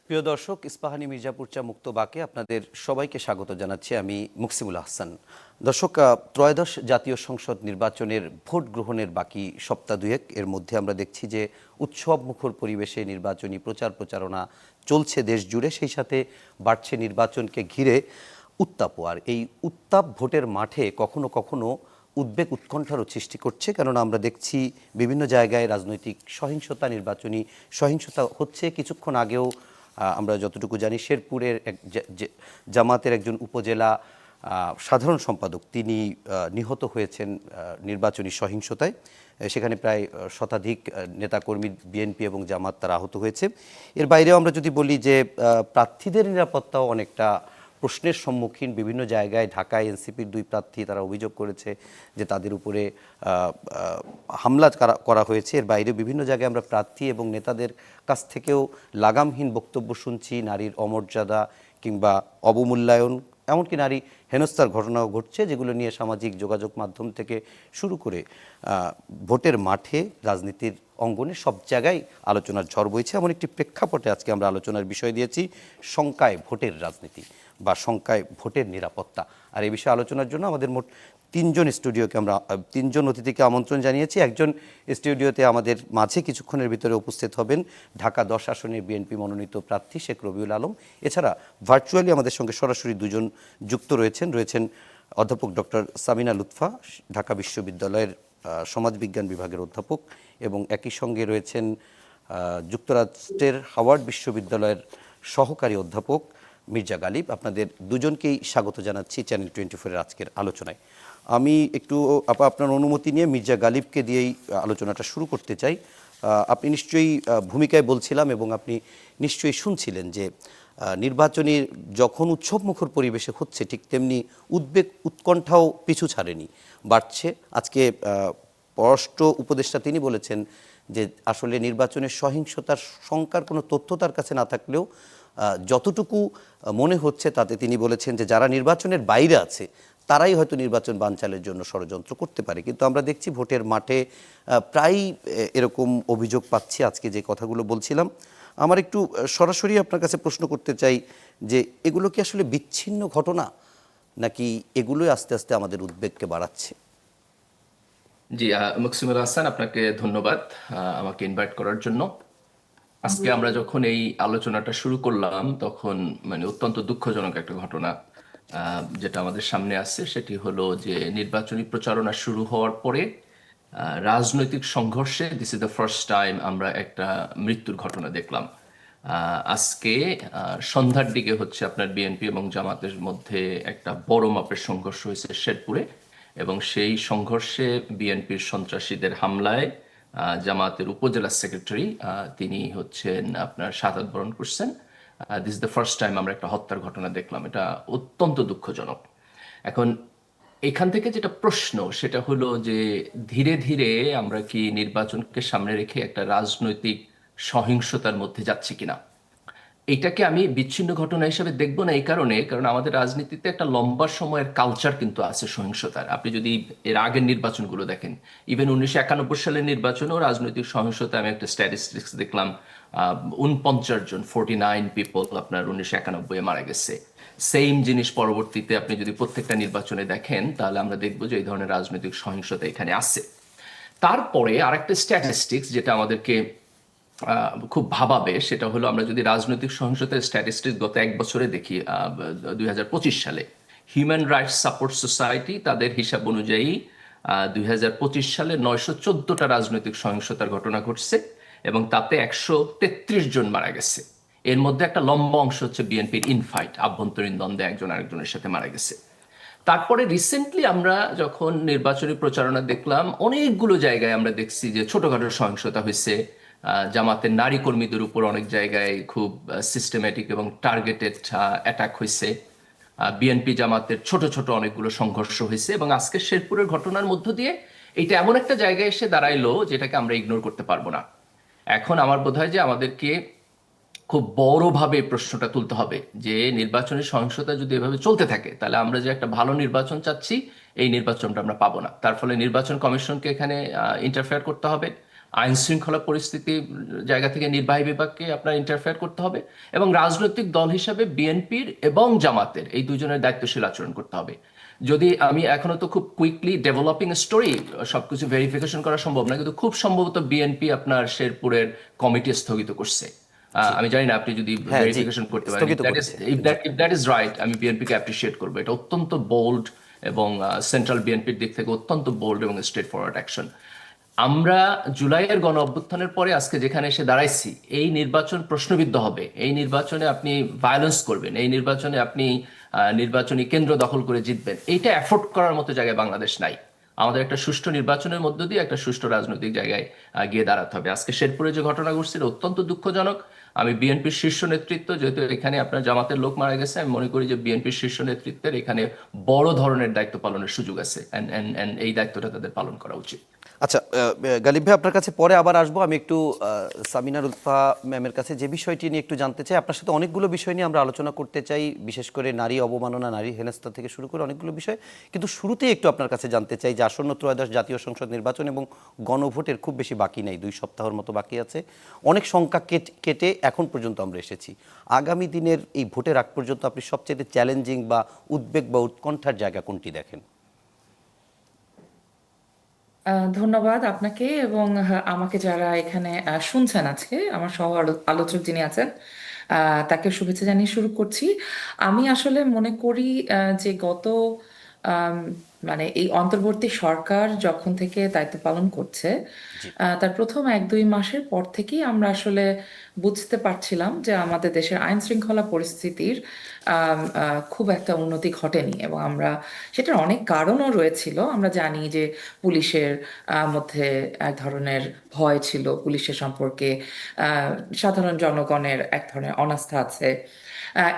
প্রিয় দর্শক, ইস্পাহানি মির্জাপুর চা মুক্ত বাকে আপনাদের সবাইকে স্বাগত জানাচ্ছি। আমি মুকসিমুল আহসান। দর্শক, ত্রয়োদশ জাতীয় সংসদ নির্বাচনের ভোট গ্রহণের বাকি সপ্তাহ দুয়েক এর মধ্যে আমরা দেখছি যে উৎসব মুখর পরিবেশে নির্বাচনী প্রচারণা চলছে দেশ জুড়ে। সেই সাথে বাড়ছে নির্বাচনকে ঘিরে উত্তাপও। আর এই উত্তাপ ভোটের মাঠে কখনো কখনো উদ্বেগ উৎকণ্ঠারও সৃষ্টি করছে, কেননা আমরা দেখছি বিভিন্ন জায়গায় রাজনৈতিক সহিংসতা, নির্বাচনী সহিংসতা হচ্ছে। কিছুক্ষণ আগেও আমরা যতটুকু জানি শেরপুরের জামাতের একজন উপজেলা সাধারণ সম্পাদক তিনি নিহত হয়েছেন নির্বাচনী সহিংসতায়। সেখানে প্রায় শতাধিক নেতাকর্মী বিএনপি এবং জামাত তারা আহত হয়েছে। এর বাইরেও আমরা যদি বলি যে প্রার্থীদের নিরাপত্তাও অনেকটা প্রশ্নের সম্মুখীন। বিভিন্ন জায়গায় ঢাকায় এনসিপির দুই প্রার্থী তারা অভিযোগ করেছে যে তাদের উপরে হামলা করা হয়েছে। এর বাইরে বিভিন্ন জায়গায় আমরা প্রার্থী এবং নেতাদের কাছ থেকেও লাগামহীন বক্তব্য শুনছি, নারীর অমর্যাদা কিংবা অবমূল্যায়ন, এমনকি নারী হেনস্থার ঘটনাও ঘটছে, যেগুলো নিয়ে সামাজিক যোগাযোগ মাধ্যম থেকে শুরু করে ভোটের মাঠে, রাজনীতির অঙ্গনে সব জায়গায় আলোচনার ঝড় বইছে। এমন একটি প্রেক্ষাপটে আজকে আমরা আলোচনার বিষয় দিয়েছি শঙ্কায় ভোটের রাজনীতি বা শঙ্কায় ভোটের নিরাপত্তা। আর এই বিষয়ে আলোচনার জন্য আমাদের মোট তিনজন অতিথিকে আমন্ত্রণ জানিয়েছি। একজন স্টুডিওতে আমাদের মাঝে কিছুক্ষণের ভিতরে উপস্থিত হবেন ঢাকা 10 আসনের বিএনপি মনোনীত প্রার্থী শেখ রবিউল আলম। এছাড়া ভার্চুয়ালি আমাদের সঙ্গে সরাসরি দুজন যুক্ত রয়েছেন অধ্যাপক ডক্টর সামিনা লুৎফা, ঢাকা বিশ্ববিদ্যালয়ের সমাজবিজ্ঞান বিভাগের অধ্যাপক, এবং একই সঙ্গে রয়েছেন যুক্তরাষ্ট্রের হাওয়ার্ড বিশ্ববিদ্যালয়ের সহকারী অধ্যাপক মির্জা গালিব। আপনাদের দুজনকেই স্বাগত জানাচ্ছি চ্যানেল 24-এর আজকের আলোচনায়। আমি একটু আপনার অনুমতি নিয়ে মির্জা গালিবকে দিয়েই আলোচনাটা শুরু করতে চাই। আপনি নিশ্চয়ই ভূমিকায় বলছিলাম এবং আপনি নিশ্চয়ই শুনছিলেন যে নির্বাচনী যখন উৎসবমুখর পরিবেশে হচ্ছে, ঠিক তেমনি উদ্বেগ উৎকণ্ঠাও পিছু ছাড়েনি, বাড়ছে। আজকে পররাষ্ট্র উপদেষ্টা তিনি বলেছেন যে আসলে নির্বাচনের সহিংসতার শঙ্কার কোনো তথ্য তার কাছে না থাকলেও যতটুকু মনে হচ্ছে তাতে তিনি বলেছেন যে যারা নির্বাচনের বাইরে আছে তারাই হয়তো নির্বাচন বানচালের জন্য ষড়যন্ত্র করতে পারে। কিন্তু আমরা দেখছি ভোটের মাঠে প্রায়ই এরকম অভিযোগ পাচ্ছি। আজকে যে কথাগুলো বলছিলাম, আমার একটু সরাসরি আপনার কাছে প্রশ্ন করতে চাই যে এগুলো কি আসলে বিচ্ছিন্ন ঘটনা, নাকি এগুলোই আস্তে আস্তে আমাদের উদ্বেগকে বাড়াচ্ছে? জি, মুকসিমুল হাসান, আপনাকে ধন্যবাদ আমাকে ইনভাইট করার জন্য। আজকে আমরা যখন এই আলোচনাটা শুরু করলাম তখন অত্যন্ত দুঃখজনক একটা ঘটনা যেটা আমাদের সামনে আসছে, সেটি হলো যে নির্বাচনী প্রচারণা শুরু হওয়ার পরে রাজনৈতিক সংঘর্ষে this is the first time আমরা একটা মৃত্যুর ঘটনা দেখলাম। আজকে সন্ধ্যার দিকে হচ্ছে আপনার বিএনপি এবং জামাতের মধ্যে একটা বড় মাপের সংঘর্ষ হয়েছে শেরপুরে, এবং সেই সংঘর্ষে বিএনপির সন্ত্রাসীদের হামলায় জামাতের উপজেলা সেক্রেটারি তিনি হচ্ছেন আপনার শাহাদাত বরণ করছেন। This is the first time আমরা একটা হত্যার ঘটনা দেখলাম। এটা অত্যন্ত দুঃখজনক। এখন এখান থেকে যেটা প্রশ্ন সেটা হলো যে ধীরে ধীরে আমরা কি নির্বাচনকে সামনে রেখে একটা রাজনৈতিক সহিংসতার মধ্যে যাচ্ছি কিনা। এটাকে আমি বিচ্ছিন্ন ঘটনা হিসেবে দেখবো না, এই কারণ আমাদের রাজনীতিতে একটা লম্বা সময়ের কালচার কিন্তু আছে সহিংসতার। আপনি যদি এর আগের নির্বাচনগুলো দেখেন, ইভেন 1991 সালের নির্বাচনেও রাজনৈতিক সহিংসতা, আমি একটা স্ট্যাটিস্টিক্স দেখলাম, 49 জন 49 পিপল আপনার 1991 মারা গেছে। সেম জিনিস পরবর্তীতে আপনি যদি প্রত্যেকটা নির্বাচনে দেখেন তাহলে আমরা দেখবো যে এই ধরনের রাজনৈতিক সহিংসতা এখানে আছে। তারপরে আরেকটা স্ট্যাটিস্টিক্স যেটা আমাদেরকে খুব ভাবাবে, সেটা হলো আমরা যদি রাজনৈতিক সহিংসতার স্ট্যাটিস্টিক্স গত এক বছরে দেখি, 2025 সালে হিউম্যান রাইটস সাপোর্ট সোসাইটি তাদের হিসাব অনুযায়ী 2025 সালে 914টা রাজনৈতিক সহিংসতার ঘটনা ঘটছে এবং তাতে 133 জন মারা গেছে। এর মধ্যে একটা লম্বা অংশ হচ্ছে বিএনপির ইনফাইট, আভ্যন্তরীণ দ্বন্দ্বে একজন আরেকজনের সাথে মারা গেছে। তারপরে রিসেন্টলি আমরা যখন নির্বাচনী প্রচারণা দেখলাম, অনেকগুলো জায়গায় আমরা দেখছি যে ছোটখাটো সহিংসতা হয়েছে। জামাতের নারী কর্মীদের উপর অনেক জায়গায় খুব সিস্টেম্যাটিক এবং টার্গেটেড অ্যাটাক হয়েছে। বিএনপি জামাতের ছোট ছোট অনেকগুলো সংঘর্ষ হয়েছে, এবং আজকে শেরপুরের ঘটনার মধ্য দিয়ে এটা এমন একটা জায়গায় এসে দাঁড়াইলো যেটাকে আমরা ইগনোর করতে পারবো না। এখন আমার বোধ হয় যে আমাদেরকে খুব বড়ভাবে প্রশ্নটা তুলতে হবে যে নির্বাচনী সহিংসতা যদি এভাবে চলতে থাকে তাহলে আমরা যে একটা ভালো নির্বাচন চাচ্ছি এই নির্বাচনটা আমরা পাবো না। তার ফলে নির্বাচন কমিশনকে এখানে ইন্টারফেয়ার করতে হবে। আইন শৃঙ্খলা পরিস্থিতির জায়গা থেকে নির্বাহী বিভাগকে আপনার ইন্টারফেয়ার করতে হবে, এবং রাজনৈতিক দল হিসাবে বিএনপির এবং জামাতের এই দুজনের দায়িত্বশীল আচরণ করতে হবে। যদি আমি এখনো তো খুব কুইকলি ডেভেলপিং স্টোরি, সবকিছু ভেরিফিকেশন করা সম্ভব না, কিন্তু খুব সম্ভবত বিএনপি আপনার শেরপুরের কমিটি স্থগিত করছে। আমি জানি না, আপনি যদি হ্যাঁ জি, ভেরিফিকেশন করতে পারেন, স্থগিত করেছে। ইফ দ্যাট ইজ রাইট, আমি বিএনপিকে অ্যাপ্রিসিয়েট করবো। এটা অত্যন্ত বোল্ড এবং সেন্ট্রাল বিএনপির দিক থেকে অত্যন্ত বোল্ড এবং স্ট্রেট ফরওয়ার্ড অ্যাকশন। আমরা জুলাইয়ের গণ অভ্যুত্থানের পরে আজকে যেখানে এসে দাঁড়াইছি, এই নির্বাচন প্রশ্নবিদ্ধ হবে, এই নির্বাচনে আপনি ভায়োলেন্স করবেন, এই নির্বাচনে আপনি নির্বাচনী কেন্দ্র দখল করে জিতবেন, এইটা অ্যাফোর্ড করার মতো জায়গায় বাংলাদেশ নাই। আমাদের একটা সুষ্ঠু নির্বাচনের মধ্য দিয়ে একটা সুষ্ঠু রাজনৈতিক জায়গায় গিয়ে দাঁড়াতে হবে। আজকে শেরপুরে যে ঘটনা ঘটছিল অত্যন্ত দুঃখজনক। আমি বিএনপির শীর্ষ নেতৃত্ব, যেহেতু এখানে আপনার জামাতের লোক মারা গেছে, আমি মনে করি যে বিএনপির শীর্ষ নেতৃত্বের এখানে বড় ধরনের দায়িত্ব পালনের সুযোগ আছে, and এই দায়িত্বটা তাদের পালন করা উচিত। আচ্ছা, গালিব ভাই আপনার কাছে পরে আবার আসবো। আমি একটু সামিনা লুৎফা ম্যামের কাছে যে বিষয়টি নিয়ে একটু জানতে চাই। আপনার সাথে অনেকগুলো বিষয় নিয়ে আমরা আলোচনা করতে চাই, বিশেষ করে নারী অবমাননা, নারী হেনস্থা থেকে শুরু করে অনেকগুলো বিষয়। কিন্তু শুরুতেই একটু আপনার কাছে জানতে চাই যে আসন্ন ত্রয়োদশ জাতীয় সংসদ নির্বাচন এবং গণভোটের খুব বেশি বাকি নাই, 2 সপ্তাহের মতো বাকি আছে। অনেক সংখ্যা কেটে এখন পর্যন্ত আমরা এসেছি। আগামী দিনের এই ভোটের আগ পর্যন্ত আপনি সবচেয়ে চ্যালেঞ্জিং বা উদ্বেগ বা উৎকণ্ঠার জায়গা কোনটি দেখেন? ধন্যবাদ আপনাকে এবং আমাকে যারা এখানে শুনছেন আজকে, আমার সহ আলোচক যিনি আছেন তাকে শুভেচ্ছা জানিয়ে শুরু করছি। আমি আসলে মনে করি যে গত আম, মানে এই অন্তর্বর্তী সরকার যখন থেকে দায়িত্ব পালন করছে, জি তার প্রথম 1-2 মাসের পর থেকেই আমরা আসলে বুঝতে পারছিলাম যে আমাদের দেশের আইন শৃঙ্খলা পরিস্থিতির খুব একটা উন্নতি ঘটেনি, এবং আমরা সেটার অনেক কারণও রয়েছিল। আমরা জানি যে পুলিশের মধ্যে এক ধরনের ভয় ছিল, পুলিশের সম্পর্কে আহ, সাধারণ জনগণের এক ধরনের অনাস্থা আছে।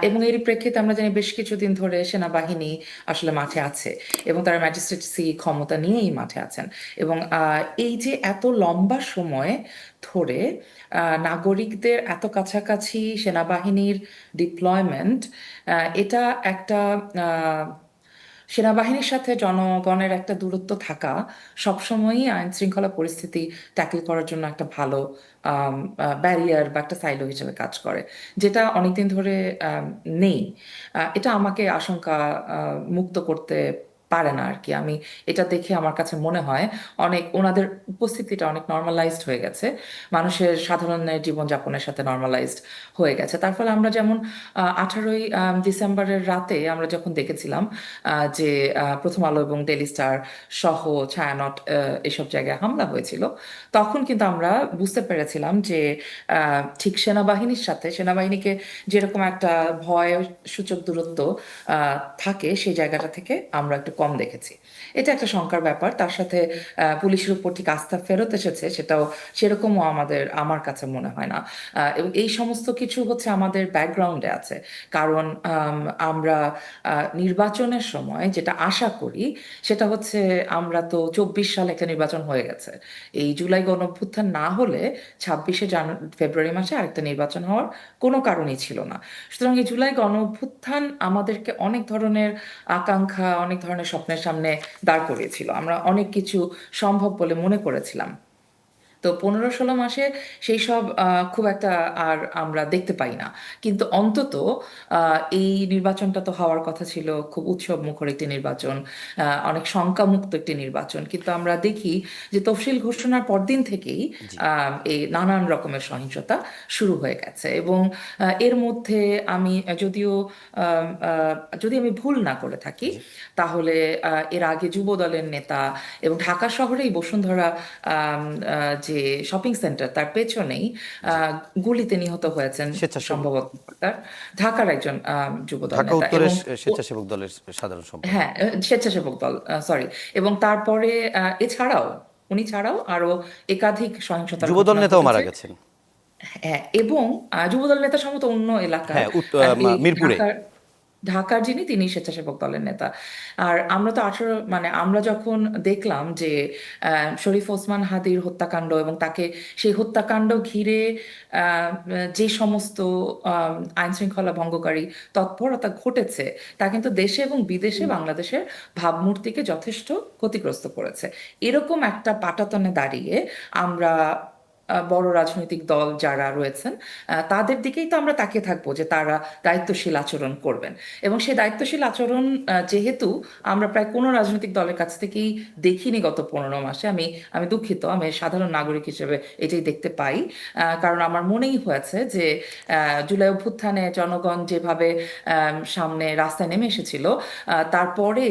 এবং এর প্রেক্ষিতে আমরা জানি বেশ কিছুদিন ধরে সেনাবাহিনী আসলে মাঠে আছে এবং তারা ম্যাজিস্ট্রেসি ক্ষমতা নিয়েই মাঠে আছেন। এবং এই যে এত লম্বা সময় ধরে নাগরিকদের এত কাছাকাছি সেনাবাহিনীর ডিপ্লয়মেন্ট, এটা একটা সেনাবাহিনীর সাথে জনগণের একটা দূরত্ব থাকা সবসময়ই আইন শৃঙ্খলা পরিস্থিতি ট্যাকেল করার জন্য একটা ভালো ব্যারিয়ার বা একটা সাইলো হিসেবে কাজ করে, যেটা অনেকদিন ধরে নেই। এটা আমাকে আশঙ্কা মুক্ত করতে পারে না আর কি। আমি এটা দেখে আমার কাছে মনে হয় অনেক ওনাদের উপস্থিতিটা অনেক নর্মালাইজড হয়ে গেছে, মানুষের সাধারণের জীবনযাপনের সাথে নর্মালাইজড হয়ে গেছে। তার ফলে আমরা যেমন 18ই ডিসেম্বরের রাতে আমরা যখন দেখেছিলাম যে প্রথম আলো এবং ডেইলি স্টার সহ ছায়ানট এসব জায়গায় হামলা হয়েছিল, তখন কিন্তু আমরা বুঝতে পেরেছিলাম যে ঠিক সেনাবাহিনীর সাথে, সেনাবাহিনীকে যেরকম একটা ভয় সূচক দূরত্ব থাকে, সেই জায়গাটা থেকে আমরা একটু কম দেখেছি। এটা একটা শঙ্কার ব্যাপার। তার সাথে পুলিশের উপর ঠিক আস্থা ফেরত এসেছে, সেটাও সেরকমও আমার কাছে মনে হয় না। এবং এই সমস্ত কিছু হচ্ছে আমাদের ব্যাকগ্রাউন্ডে আছে, কারণ আমরা নির্বাচনের সময় যেটা আশা করি সেটা হচ্ছে, আমরা তো 24 সালে একটা নির্বাচন হয়ে গেছে, এই জুলাই গণঅভ্যুত্থান না হলে 26শে ফেব্রুয়ারি মাসে আরেকটা নির্বাচন হওয়ার কোনো কারণই ছিল না। সুতরাং এই জুলাই গণঅভ্যুত্থান আমাদেরকে অনেক ধরনের আকাঙ্ক্ষা, অনেক ধরনের স্বপ্নের সামনে দাঁড় করিয়েছিল, আমরা অনেক কিছু সম্ভব বলে মনে করেছিলাম। তো 15-16 মাসে সেই সব খুব একটা আর আমরা দেখতে পাই না। কিন্তু অন্তত এই নির্বাচনটা তো হওয়ার কথা ছিল খুব উৎসব মুখর একটি নির্বাচন, অনেক শঙ্কামুক্ত একটি নির্বাচন, কিন্তু আমরা দেখি যে তফসিল ঘোষণার পরদিন থেকেই জি এই নানান রকমের সহিংসতা শুরু হয়ে গেছে। এবং এর মধ্যে আমি যদিও যদি আমি ভুল না করে থাকি, জি তাহলে এর আগে যুব দলের নেতা এবং ঢাকা শহরেই বসুন্ধরা যে শপিং সেন্টার, তার পেছনেই জি গুলিতে নিহত হয়েছেন স্বেচ্ছাসেবক, সম্ভবত তার ঢাকার একজন যুবদল ঢাকা নেতা। উত্তরের এবং স্বেচ্ছাসেবক দলের সাধারণ সম্পাদক। হ্যাঁ, স্বেচ্ছাসেবক দল, সরি। এবং তারপরে এছাড়াও, উনি ছাড়াও আরো একাধিক সহিংসতার যুবদল ঘটনা নেতাও মারা ঘটেছে। গেছেন। হ্যাঁ, এবং যুবদল নেতা সম্ভবত অন্য এলাকার, হ্যাঁ এই মিরপুরে। ঢাকার, ঢাকার যিনি তিনি স্বেচ্ছাসেবক দলের নেতা। আর আমরা তো 18 মানে আমরা যখন দেখলাম যে শরীফ ওসমান হাদির হত্যাকাণ্ড এবং তাকে সেই হত্যাকাণ্ড ঘিরে যে সমস্ত আইন শৃঙ্খলা ভঙ্গকারী তৎপরতা ঘটেছে তা কিন্তু দেশে এবং বিদেশে বাংলাদেশের ভাবমূর্তিকে যথেষ্ট ক্ষতিগ্রস্ত করেছে। এরকম একটা পাটাতনে দাঁড়িয়ে আমরা বড় রাজনৈতিক দল যারা রয়েছেন তাদের দিকেই তো আমরা তাকিয়ে থাকবো যে তারা দায়িত্বশীল আচরণ করবেন। এবং সেই দায়িত্বশীল আচরণ যেহেতু আমরা প্রায় কোনো রাজনৈতিক দলের কাছ থেকেই দেখিনি গত 15 মাসে, আমি আমি দুঃখিত, আমি সাধারণ নাগরিক হিসেবে এটাই দেখতে পাই। কারণ আমার মনেই হয়েছে যে জুলাই অভ্যুত্থানে জনগণ যেভাবে সামনে রাস্তায় নেমে এসেছিল, তারপরে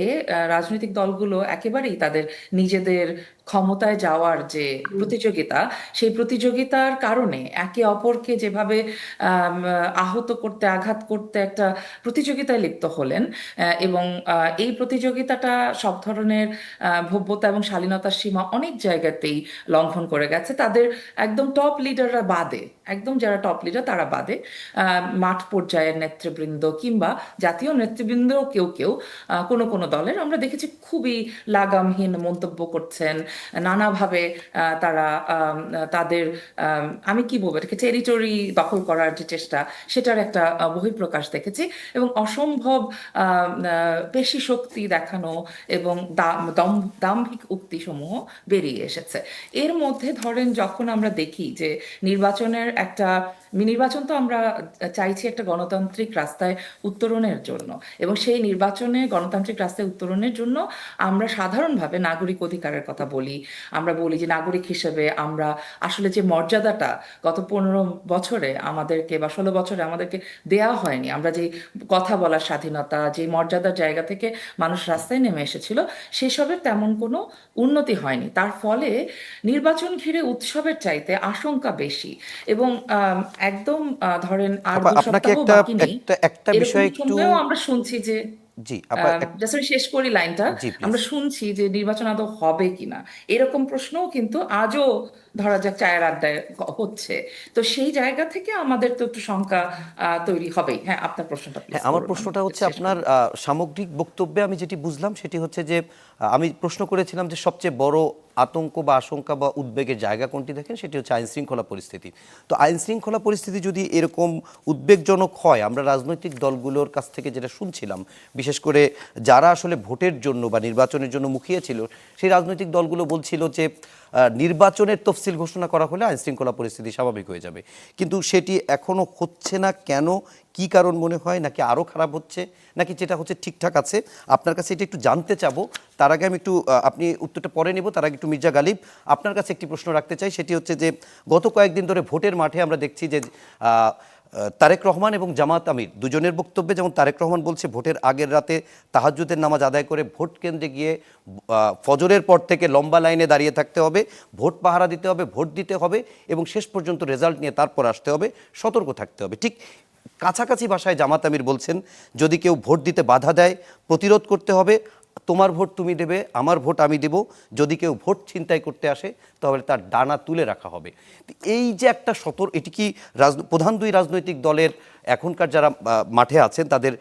রাজনৈতিক দলগুলো একেবারেই তাদের নিজেদের ক্ষমতায় যাওয়ার যে প্রতিযোগিতা, সেই প্রতিযোগিতার কারণে একে অপরকে যেভাবে আহত করতে আঘাত করতে একটা প্রতিযোগিতায় লিপ্ত হলেন। এবং এই প্রতিযোগিতাটা সব ধরনের ভব্যতা এবং শালীনতার সীমা অনেক জায়গাতেই লঙ্ঘন করে গেছে, তাদের একদম টপ লিডাররা বাদে, একদম যারা টপ লিডার তারা বাদে। মাঠ পর্যায়ের নেতৃবৃন্দ কিংবা জাতীয় নেতৃবৃন্দ কেউ কেউ কোনো কোনো দলের আমরা দেখেছি খুবই লাগামহীন মন্তব্য করছেন, নানাভাবে তারা তাদের আমি কি বলবো এটাকে টেরিটরি দখল করার যে চেষ্টা সেটার একটা বহিঃপ্রকাশ দেখেছি। এবং অসম্ভব পেশি শক্তি দেখানো এবং দাম্ভিক উক্তিসমূহ বেরিয়ে এসেছে। এর মধ্যে ধরেন যখন আমরা দেখি যে নির্বাচন তো আমরা চাইছি একটা গণতান্ত্রিক রাস্তায় উত্তরণের জন্য, এবং সেই নির্বাচনে গণতান্ত্রিক রাস্তায় উত্তরণের জন্য আমরা সাধারণভাবে নাগরিক অধিকারের কথা বলি। আমরা বলি যে নাগরিক হিসেবে আমরা আসলে যে মর্যাদাটা গত 15 বছরে আমাদেরকে বা 16 বছরে আমাদেরকে দেয়া হয়নি, আমরা যে কথা বলার স্বাধীনতা, যে মর্যাদার জায়গা থেকে মানুষ রাস্তায় নেমে এসেছিল, সেসবের তেমন কোনো উন্নতি হয়নি। তার ফলে নির্বাচন ঘিরে উৎসবের চাইতে আশঙ্কা বেশি। এবং একদম ধরেন আর আপা 2 আপনাকে সপ্তাহ একটা বাকি নেই, একটা একটা এরকম বিষয় একটু সময়েও আমরা শুনছি যে জি আপা জাস্ট আমি শেষ করি লাইনটা, জি প্লিজ। আমরা শুনছি যে নির্বাচন আদৌ হবে কিনা এরকম প্রশ্নও কিন্তু আজও ধরা যাক চায়ের আড্ডায় হচ্ছে। তো সেই জায়গা থেকে আমাদের তো একটু শঙ্কা তৈরি হবেই। হ্যাঁ, আপনার প্রশ্নটা প্লিজ হ্যাঁ, আমার করুন, আমি প্রশ্নটা হচ্ছে শেষ আপনার করি। সামগ্রিক বক্তব্যে আমি যেটি বুঝলাম সেটি হচ্ছে যে আমি প্রশ্ন করেছিলাম যে সবচেয়ে বড় আতঙ্ক বা আশঙ্কা বা উদ্বেগের জায়গা কোনটি দেখেন, সেটি হচ্ছে আইন শৃঙ্খলা পরিস্থিতি। তো আইন শৃঙ্খলা পরিস্থিতি যদি এরকম উদ্বেগজনক হয়, আমরা রাজনৈতিক দলগুলোর কাছ থেকে যেটা শুনছিলাম, বিশেষ করে যারা আসলে ভোটের জন্য বা নির্বাচনের জন্য মুখিয়ে ছিল, সেই রাজনৈতিক দলগুলো বলছিল যে নির্বাচনের তফসিল ঘোষণা করা হলে আইন শৃঙ্খলা পরিস্থিতি স্বাভাবিক হয়ে যাবে। কিন্তু সেটি এখনো হচ্ছে না কেন, কি কারণ মনে হয়, নাকি আরও খারাপ হচ্ছে, নাকি যেটা হচ্ছে ঠিকঠাক আছে? আপনার কাছে এটা একটু জানতে চাবো। তার আগে আমি একটু আপনি উত্তরটা পরে নেব, তার আগে একটু মির্জা গালিব আপনার কাছে একটি প্রশ্ন রাখতে চাই। সেটি হচ্ছে যে গত কয়েকদিন ধরে ভোটের মাঠে আমরা দেখছি যে তারেক রহমান এবং জামাত আমির দুজনের বক্তব্যে, যেমন তারেক রহমান বলছে ভোটের আগের রাতে তাহাজ্জুদের নামাজ আদায় করে ভোট কেন্দ্রে গিয়ে ফজরের পর থেকে লম্বা লাইনে দাঁড়িয়ে থাকতে হবে, ভোট পাহারা দিতে হবে, ভোট দিতে হবে এবং শেষ পর্যন্ত রেজাল্ট নিয়ে তারপর আসতে হবে, সতর্ক থাকতে হবে। ঠিক কাছাকাছি ভাষায় জামাত আমির বলছেন যদি কেউ ভোট দিতে বাধা দেয় প্রতিরোধ করতে হবে, তোমার ভোট তুমি দেবে, আমার ভোট আমি দেব, যদি কেউ ভোট ছিনতাই করতে আসে তাহলে তার ডানা তুলে রাখা হবে। এই যে একটা এটি কি প্রধান দুই রাজনৈতিক দলের এখনকার যারা মাঠে আছেন তাদের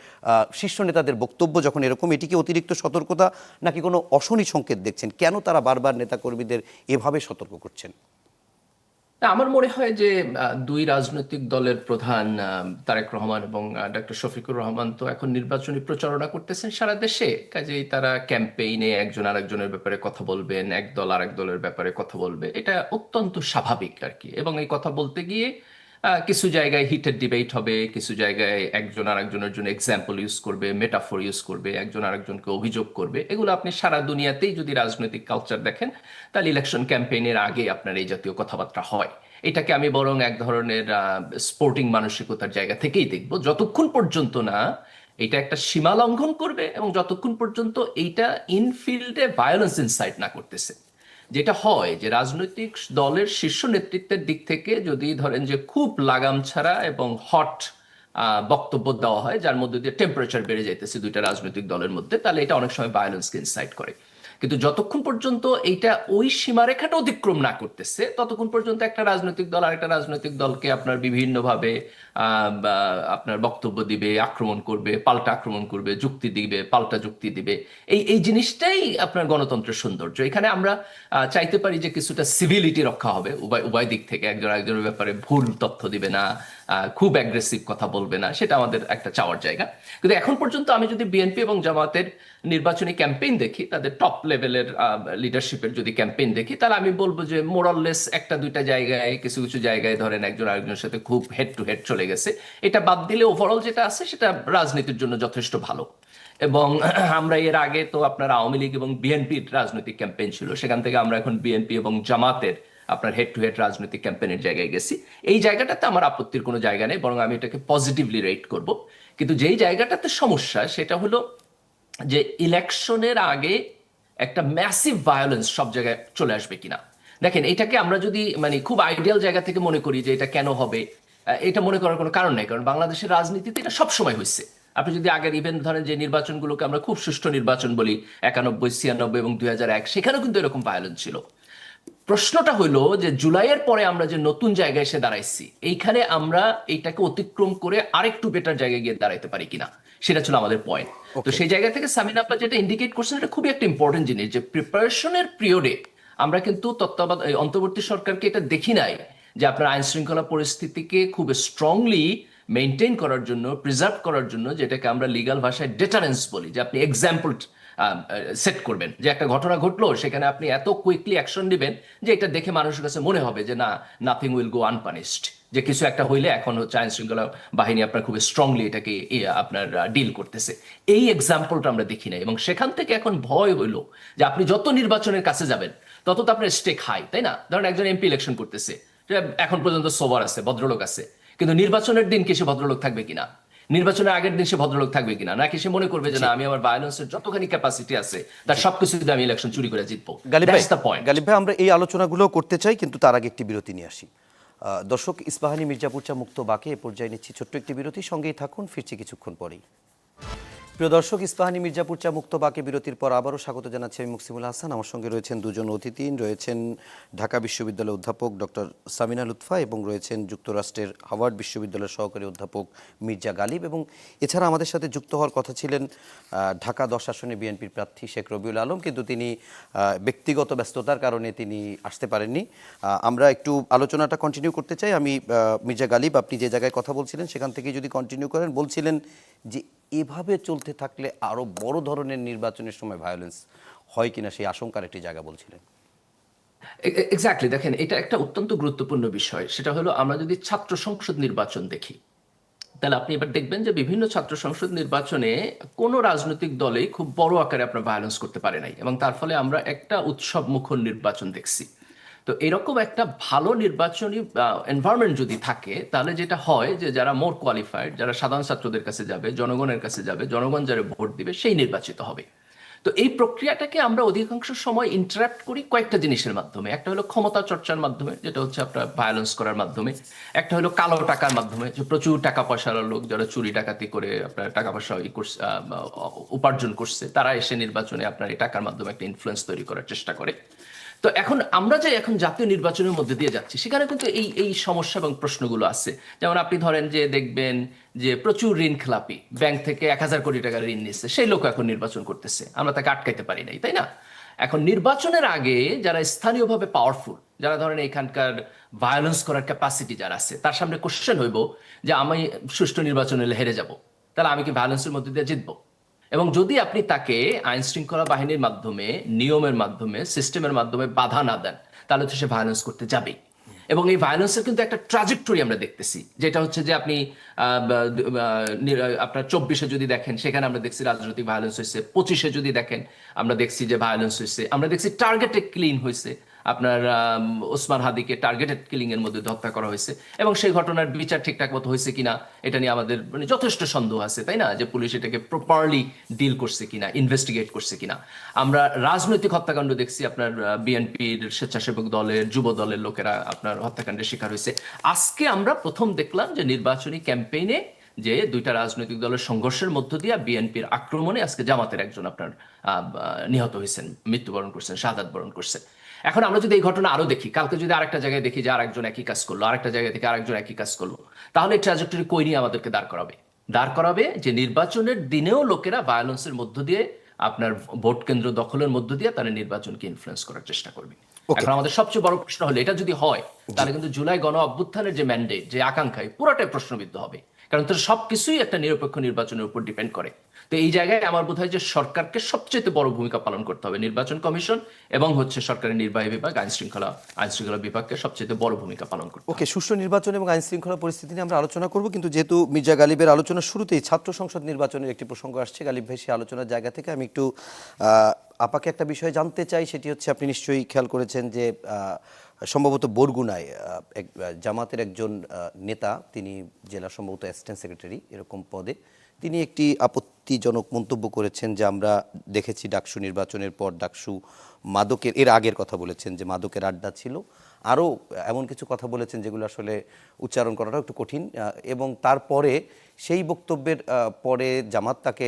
শীর্ষ নেতাদের বক্তব্য যখন এরকম, এটি কি অতিরিক্ত সতর্কতা নাকি কোনো অশনি সংকেত দেখছেন? কেন তারা বারবার নেতাকর্মীদের এভাবে সতর্ক করছেন? আমার মনে হয় যে দুই রাজনৈতিক দলের প্রধান তারেক রহমান এবং ডক্টর শফিকুর রহমান তো এখন নির্বাচনী প্রচারণা করতেছেন সারা দেশে, কাজেই তারা ক্যাম্পেইনে একজন আরেকজনের ব্যাপারে কথা বলবেন, এক দল আরেক দলের ব্যাপারে কথা বলবে, এটা অত্যন্ত স্বাভাবিক আর কি। এবং এই কথা বলতে গিয়ে কিছু জায়গায় হিটেড ডিবেট হবে, কিছু জায়গায় একজন আরেকজনের জন্য এক্সাম্পল ইউজ করবে, মেটাফোর ইউজ করবে, একজন আরেকজনকে অভিযোগ করবে। এগুলো আপনি সারা দুনিয়াতেই যদি রাজনৈতিক কালচার দেখেন তাহলে ইলেকশন ক্যাম্পেইনের আগে আপনার এই জাতীয় কথাবার্তা হয়। এটাকে আমি বরং এক ধরনের স্পোর্টিং মানসিকতার জায়গা থেকেই দেখব, যতক্ষণ পর্যন্ত না এটা একটা সীমা লঙ্ঘন করবে এবং যতক্ষণ পর্যন্ত এইটা ইনফিল্ডে ভায়োলেন্স ইনসাইট না করতেছে। যেটা হয় যে রাজনৈতিক দলের শীর্ষ নেতৃত্বের দিক থেকে যদি ধরেন যে খুব লাগাম ছাড়া এবং হট বক্তব্য দেওয়া হয় যার মধ্যে দিয়ে টেম্পারেচার বেড়ে যাইতেছে দুইটা রাজনৈতিক দলের মধ্যে, তাহলে এটা অনেক সময় ভায়োলেন্সকে ইনসাইট করে। কিন্তু যতক্ষণ পর্যন্ত এইটা ওই সীমারেখাটা অতিক্রম না করতেছে ততক্ষণ পর্যন্ত একটা রাজনৈতিক দল আরেকটা রাজনৈতিক দলকে আপনার বিভিন্নভাবে বা আপনার বক্তব্য দিবে, আক্রমণ করবে, পাল্টা আক্রমণ করবে, যুক্তি দিবে, পাল্টা যুক্তি দিবে। এই এই জিনিসটাই আপনার গণতন্ত্রের সৌন্দর্য। এখানে আমরা চাইতে পারি যে কিছুটা সিভিলিটি রক্ষা হবে উভয় উভয় দিক থেকে, একজন আরেকজনের ব্যাপারে ভুল তথ্য দিবে না, খুব অ্যাগ্রেসিভ কথা বলবে না, সেটা আমাদের একটা চাওয়ার জায়গা। কিন্তু এখন পর্যন্ত আমি যদি বিএনপি এবং জামাতের নির্বাচনী ক্যাম্পেইন দেখি, তাদের টপ লেভেলের লিডারশিপের যদি ক্যাম্পেইন দেখি, তাহলে আমি বলবো যে মোরাললেস একটা দুইটা জায়গায়, কিছু কিছু জায়গায় ধরেন একজন আরেকজনের সাথে খুব হেড টু হেড চলে গেছে। এটা বাদ দিলে ওভারঅল যেটা আছে সেটা রাজনীতির জন্য যথেষ্ট ভালো। এবং আমরা এর আগে তো আপনার আওয়ামী লীগ এবং বিএনপির রাজনৈতিক ক্যাম্পেইন ছিল, সেখান থেকে আমরা এখন বিএনপি এবং জামাতের আপনার হেড টু হেড রাজনৈতিক ক্যাম্পেইনের জায়গায় গেছি। এই জায়গাটাতে আমার আপত্তির কোনো জায়গা নেই, বরং আমি এটাকে পজিটিভলি রেট করব। কিন্তু যেই জায়গাটাতে সমস্যা সেটা হলো যে ইলেকশনের আগে একটা ম্যাসিভ ভায়োলেন্স সব জায়গায় চলে আসবে কিনা। দেখেন, এটাকে আমরা যদি মানে খুব আইডিয়াল জায়গা থেকে মনে করি যে এটা কেন হবে, এটা মনে করার কোনো কারণ নেই, কারণ বাংলাদেশের রাজনীতিতে এটা সবসময় হয়েছে। আপনি যদি আগের ইভেন্ট ধরেন, যে নির্বাচনগুলোকে আমরা খুব সুষ্ঠু নির্বাচন বলি, 91, 96 এবং 2001, সেখানেও কিন্তু এরকম ভায়োলেন্স ছিল। প্রশ্নটা হলো যে জুলাইয়ের পরে আমরা যে নতুন জায়গায় এসে দাঁড়াইছি, এইখানে আমরা এইটাকে অতিক্রম করে আরেকটু বেটার জায়গায় গিয়ে দাঁড়াইতে পারি কিনা, সেটা ছিল আমাদের পয়েন্ট। তো সেই জায়গা থেকে সামিনা আপা যেটা ইন্ডিকেট করছেন, এটা খুবই একটা ইম্পর্টেন্ট জিনিস, যে প্রিপারেশনের পিরিয়ডে আমরা কিন্তু অন্তর্বর্তী সরকারকে এটা দেখি নাই যে আপনার আইন শৃঙ্খলা পরিস্থিতিকে খুব স্ট্রংলি মেনটেন করার জন্য, প্রিজার্ভ করার জন্য, যেটাকে আমরা লিগাল ভাষায় ডেটারেন্স বলি, যে আপনি এক্সাম্পল সেট করবেন, যে একটা ঘটনা ঘটলো সেখানে আপনি এত কুইকলি অ্যাকশন নেবেন যে এটা দেখে মানুষের কাছে মনে হবে যে না, নাথিং উইল গো আনপানিশড, যে কিছু একটা হইলে এখন হচ্ছে আইন শৃঙ্খলা বাহিনী আপনার খুব স্ট্রংলি এটাকে আপনার ডিল করতেছে। এই এক্সাম্পলটা আমরা দেখি নাই, এবং সেখান থেকে এখন ভয় হইলো যে আপনি যত নির্বাচনের কাছে যাবেন তত তো আপনার স্টেক হাই, তাই না? ধরেন একজন এমপি ইলেকশন করতেছে, এখন পর্যন্ত সোবার আছে, ভদ্রলোক আছে, কিন্তু নির্বাচনের দিন কি সে ভদ্রলোক থাকবে কিনা, নির্বাচনের আগের দিন সে ভদ্রলোক থাকবে কিনা, নাকি সে মনে করবে যে না, আমি আমার ভায়োলেন্সের যতখানি ক্যাপাসিটি আছে তার সবকিছু দিয়ে আমি ইলেকশন চুরি করে জিতবো। That's the point. গালিব ভাই, আমরা এই আলোচনাগুলো করতে চাই, কিন্তু তার আগে একটি বিরতি নিয়ে আসি। দর্শক, ইস্পাহানি মির্জাপুর চা মুক্ত বাকে এ পর্যায়ে নিচ্ছি ছোট্ট একটি বিরতি, সঙ্গেই থাকুন, ফিরছি কিছুক্ষণ পরেই। প্রিয় দর্শক, ইস্পাহানি মির্জাপুর চা মুক্ত বাকে বিরতির পর আবারও স্বাগত জানাচ্ছি আমি মুকসিমুল হাসান। আমার সঙ্গে রয়েছেন দুজন অতিথি, রয়েছেন ঢাকা বিশ্ববিদ্যালয়ের অধ্যাপক ডক্টর সামিনা লুৎফা এবং রয়েছেন যুক্তরাষ্ট্রের হার্ভার্ড বিশ্ববিদ্যালয়ের সহকারী অধ্যাপক মির্জা গালিব, এবং এছাড়া আমাদের সাথে যুক্ত হওয়ার কথা ছিলেন ঢাকা 10 আসনে বিএনপির প্রার্থী শেখ রবিউল আলম, কিন্তু তিনি ব্যক্তিগত ব্যস্ততার কারণে তিনি আসতে পারেননি। আমরা একটু আলোচনাটা কন্টিনিউ করতে চাই। আমি মির্জা গালিব, আপনি যে জায়গায় কথা বলছিলেন সেখান থেকে যদি কন্টিনিউ করেন, বলছিলেন যে এভাবে চলতে থাকলে আরো বড় ধরনের নির্বাচনের সময় ভায়োলেন্স হয় কিনা, সেই আশঙ্কার একটি জায়গা বলছিলেন। এক্স্যাক্টলি, দেখেন, এটা একটা অত্যন্ত গুরুত্বপূর্ণ বিষয়। সেটা হলো, আমরা যদি ছাত্র সংসদ নির্বাচন দেখি, তাহলে আপনি এবার দেখবেন যে বিভিন্ন ছাত্র সংসদ নির্বাচনে কোনো রাজনৈতিক দলেই খুব বড় আকারে আপনার ভায়োলেন্স করতে পারে নাই, এবং তার ফলে আমরা একটা উৎসব মুখর নির্বাচন দেখছি। তো এরকম একটা ভালো নির্বাচনী এনভায়রনমেন্ট যদি থাকে, তাহলে যেটা হয় যে যারা মোর কোয়ালিফাইড, যারা সাধারণ ছাত্রদের কাছে যাবে, জনগণের কাছে যাবে, জনগণ যারা ভোট দিবে, সেই নির্বাচিত হবে। তো এই প্রক্রিয়াটাকে আমরা অধিকাংশ সময় ইন্টারাপ্ট করি কয়েকটা জিনিসের মাধ্যমে। একটা হলো ক্ষমতা চর্চার মাধ্যমে, যেটা হচ্ছে আপনার ভায়োলেন্স করার মাধ্যমে। একটা হলো কালো টাকার মাধ্যমে, যে প্রচুর টাকা পয়সার লোক যারা চুরি ডাকাতি করে আপনার টাকা পয়সা উপার্জন করছে, তারা এসে নির্বাচনে আপনার এই টাকার মাধ্যমে একটা ইনফ্লুয়েন্স তৈরি করার চেষ্টা করে। তো এখন আমরা যে এখন জাতীয় নির্বাচনের মধ্যে দিয়ে যাচ্ছি, সেখানে কিন্তু এই এই সমস্যা এবং প্রশ্নগুলো আছে। যেমন আপনি ধরেন যে দেখবেন যে প্রচুর ঋণ খেলাপি, ব্যাংক থেকে 1000 কোটি টাকার ঋণ নিচ্ছে, সেই লোক এখন নির্বাচন করতেছে, আমরা তাকে আটকাইতে পারি নাই, তাই না? এখন নির্বাচনের আগে যারা স্থানীয়ভাবে পাওয়ারফুল, যারা ধরেন এখানকার ভায়োলেন্স করার ক্যাপাসিটি যারা আছে, তার সামনে কোশ্চেন হইব যে আমি সুষ্ঠু নির্বাচনে হেরে যাব, তাহলে আমি কি ভায়োলেন্সের মধ্যে দিয়ে জিতবো? এবং যদি আপনি তাকে আইন শৃঙ্খলা বাহিনীর মাধ্যমে, নিয়মের মাধ্যমে, সিস্টেমের মাধ্যমে বাধা না দেন, তাহলে তো সে ভায়োলেন্স করতে যাবেই। এবং এই ভায়োলেন্সের কিন্তু একটা ট্রাজেক্টরি আমরা দেখতেছি, যেটা হচ্ছে যে আপনি আপনার 24-এ যদি দেখেন, সেখানে আমরা দেখছি রাজনৈতিক ভায়োলেন্স হয়েছে। 25-এ যদি দেখেন, আমরা দেখছি যে ভায়োলেন্স হয়েছে। আমরা দেখছি টার্গেটে ক্লিন হয়েছে, আপনার ওসমান হাদিকে টার্গেটেড কিলিং এর মধ্যে হত্যা করা হয়েছে, এবং সেই ঘটনার বিচার ঠিকঠাক মতো হয়েছে কিনা এটা নিয়ে আমাদের মানে যথেষ্ট সন্দেহ আছে, তাই না? যে পুলিশ এটাকে প্রপারলি ডিল করছে কিনা, ইনভেস্টিগেট করছে কিনা। আমরা রাজনৈতিক হত্যাকাণ্ড দেখছি, আপনার বিএনপির স্বেচ্ছাসেবক দলের, যুব দলের লোকেরা আপনার হত্যাকাণ্ডের শিকার হয়েছে। আজকে আমরা প্রথম দেখলাম যে নির্বাচনী ক্যাম্পেইনে যে দুইটা রাজনৈতিক দলের সংঘর্ষের মধ্য দিয়ে বিএনপির আক্রমণে আজকে জামাতের একজন আপনার নিহত হয়েছেন, মৃত্যুবরণ করছেন, শাহাদাত বরণ করছে। এখন আমরা যদি এই ঘটনা আরো দেখি, কালকে যদি আরেকটা জায়গায় দেখি যে আরেকজন একই কাজ করলো, আরেকটা জায়গায় থেকে আরেকজন একই কাজ করলো, তাহলে এই ট্র্যাজেক্টরি কই নিয়ে আমাদেরকে দাঁড় করাবে যে নির্বাচনের দিনেও লোকেরা ভায়োলেন্সের মধ্য দিয়ে আপনার ভোট কেন্দ্র দখলের মধ্য দিয়ে তারা নির্বাচনকে ইনফ্লুয়েন্স করার চেষ্টা করবে। এখন আমাদের সবচেয়ে বড় প্রশ্ন হলো, এটা যদি হয় তাহলে কিন্তু জুলাই গণ অভ্যুত্থানের যে ম্যান্ডেট, যে আকাঙ্ক্ষায়, পুরোটাই প্রশ্নবিদ্ধ হবে, কারণ তার সবকিছুই একটা নিরপেক্ষ নির্বাচনের উপর ডিপেন্ড করে। তো এই জায়গায় আমার বোধ হয় যে সরকারকে সবচেয়ে বড় ভূমিকা পালন করতে হবে, নির্বাচন কমিশন এবং সরকারের নির্বাহী বিভাগ, আইন শৃঙ্খলা বিভাগকে সবচেয়ে বড় ভূমিকা পালন করতে হবে। ওকে, সুষ্ঠু নির্বাচন এবং আইন শৃঙ্খলা পরিস্থিতি নিয়ে আমরা আলোচনা করব, কিন্তু যেহেতু মির্জা গালিবের আলোচনার শুরুতেই ছাত্র সংসদ নির্বাচনের একটি প্রসঙ্গ আসছে, গালিব ভাই সেই আলোচনার জায়গা থেকে আমি একটু আপাকে একটা বিষয় জানতে চাই। সেটি হচ্ছে, আপনি নিশ্চয়ই খেয়াল করেছেন যে সম্ভবত বরগুনায় জামাতের একজন নেতা, তিনি জেলা সম্ভবত অ্যাসিস্ট্যান্ট সেক্রেটারি এরকম পদে, তিনি একটি আপত্তিজনক মন্তব্য করেছেন যে আমরা দেখেছি ডাকসু নির্বাচনের পর ডাকসু মাদকের, এর আগের কথা বলেছেন যে মাদকের আড্ডা ছিল, আরও এমন কিছু কথা বলেছেন যেগুলো আসলে উচ্চারণ করাটাও একটু কঠিন। এবং তারপরে সেই বক্তব্যের পরে জামাত তাকে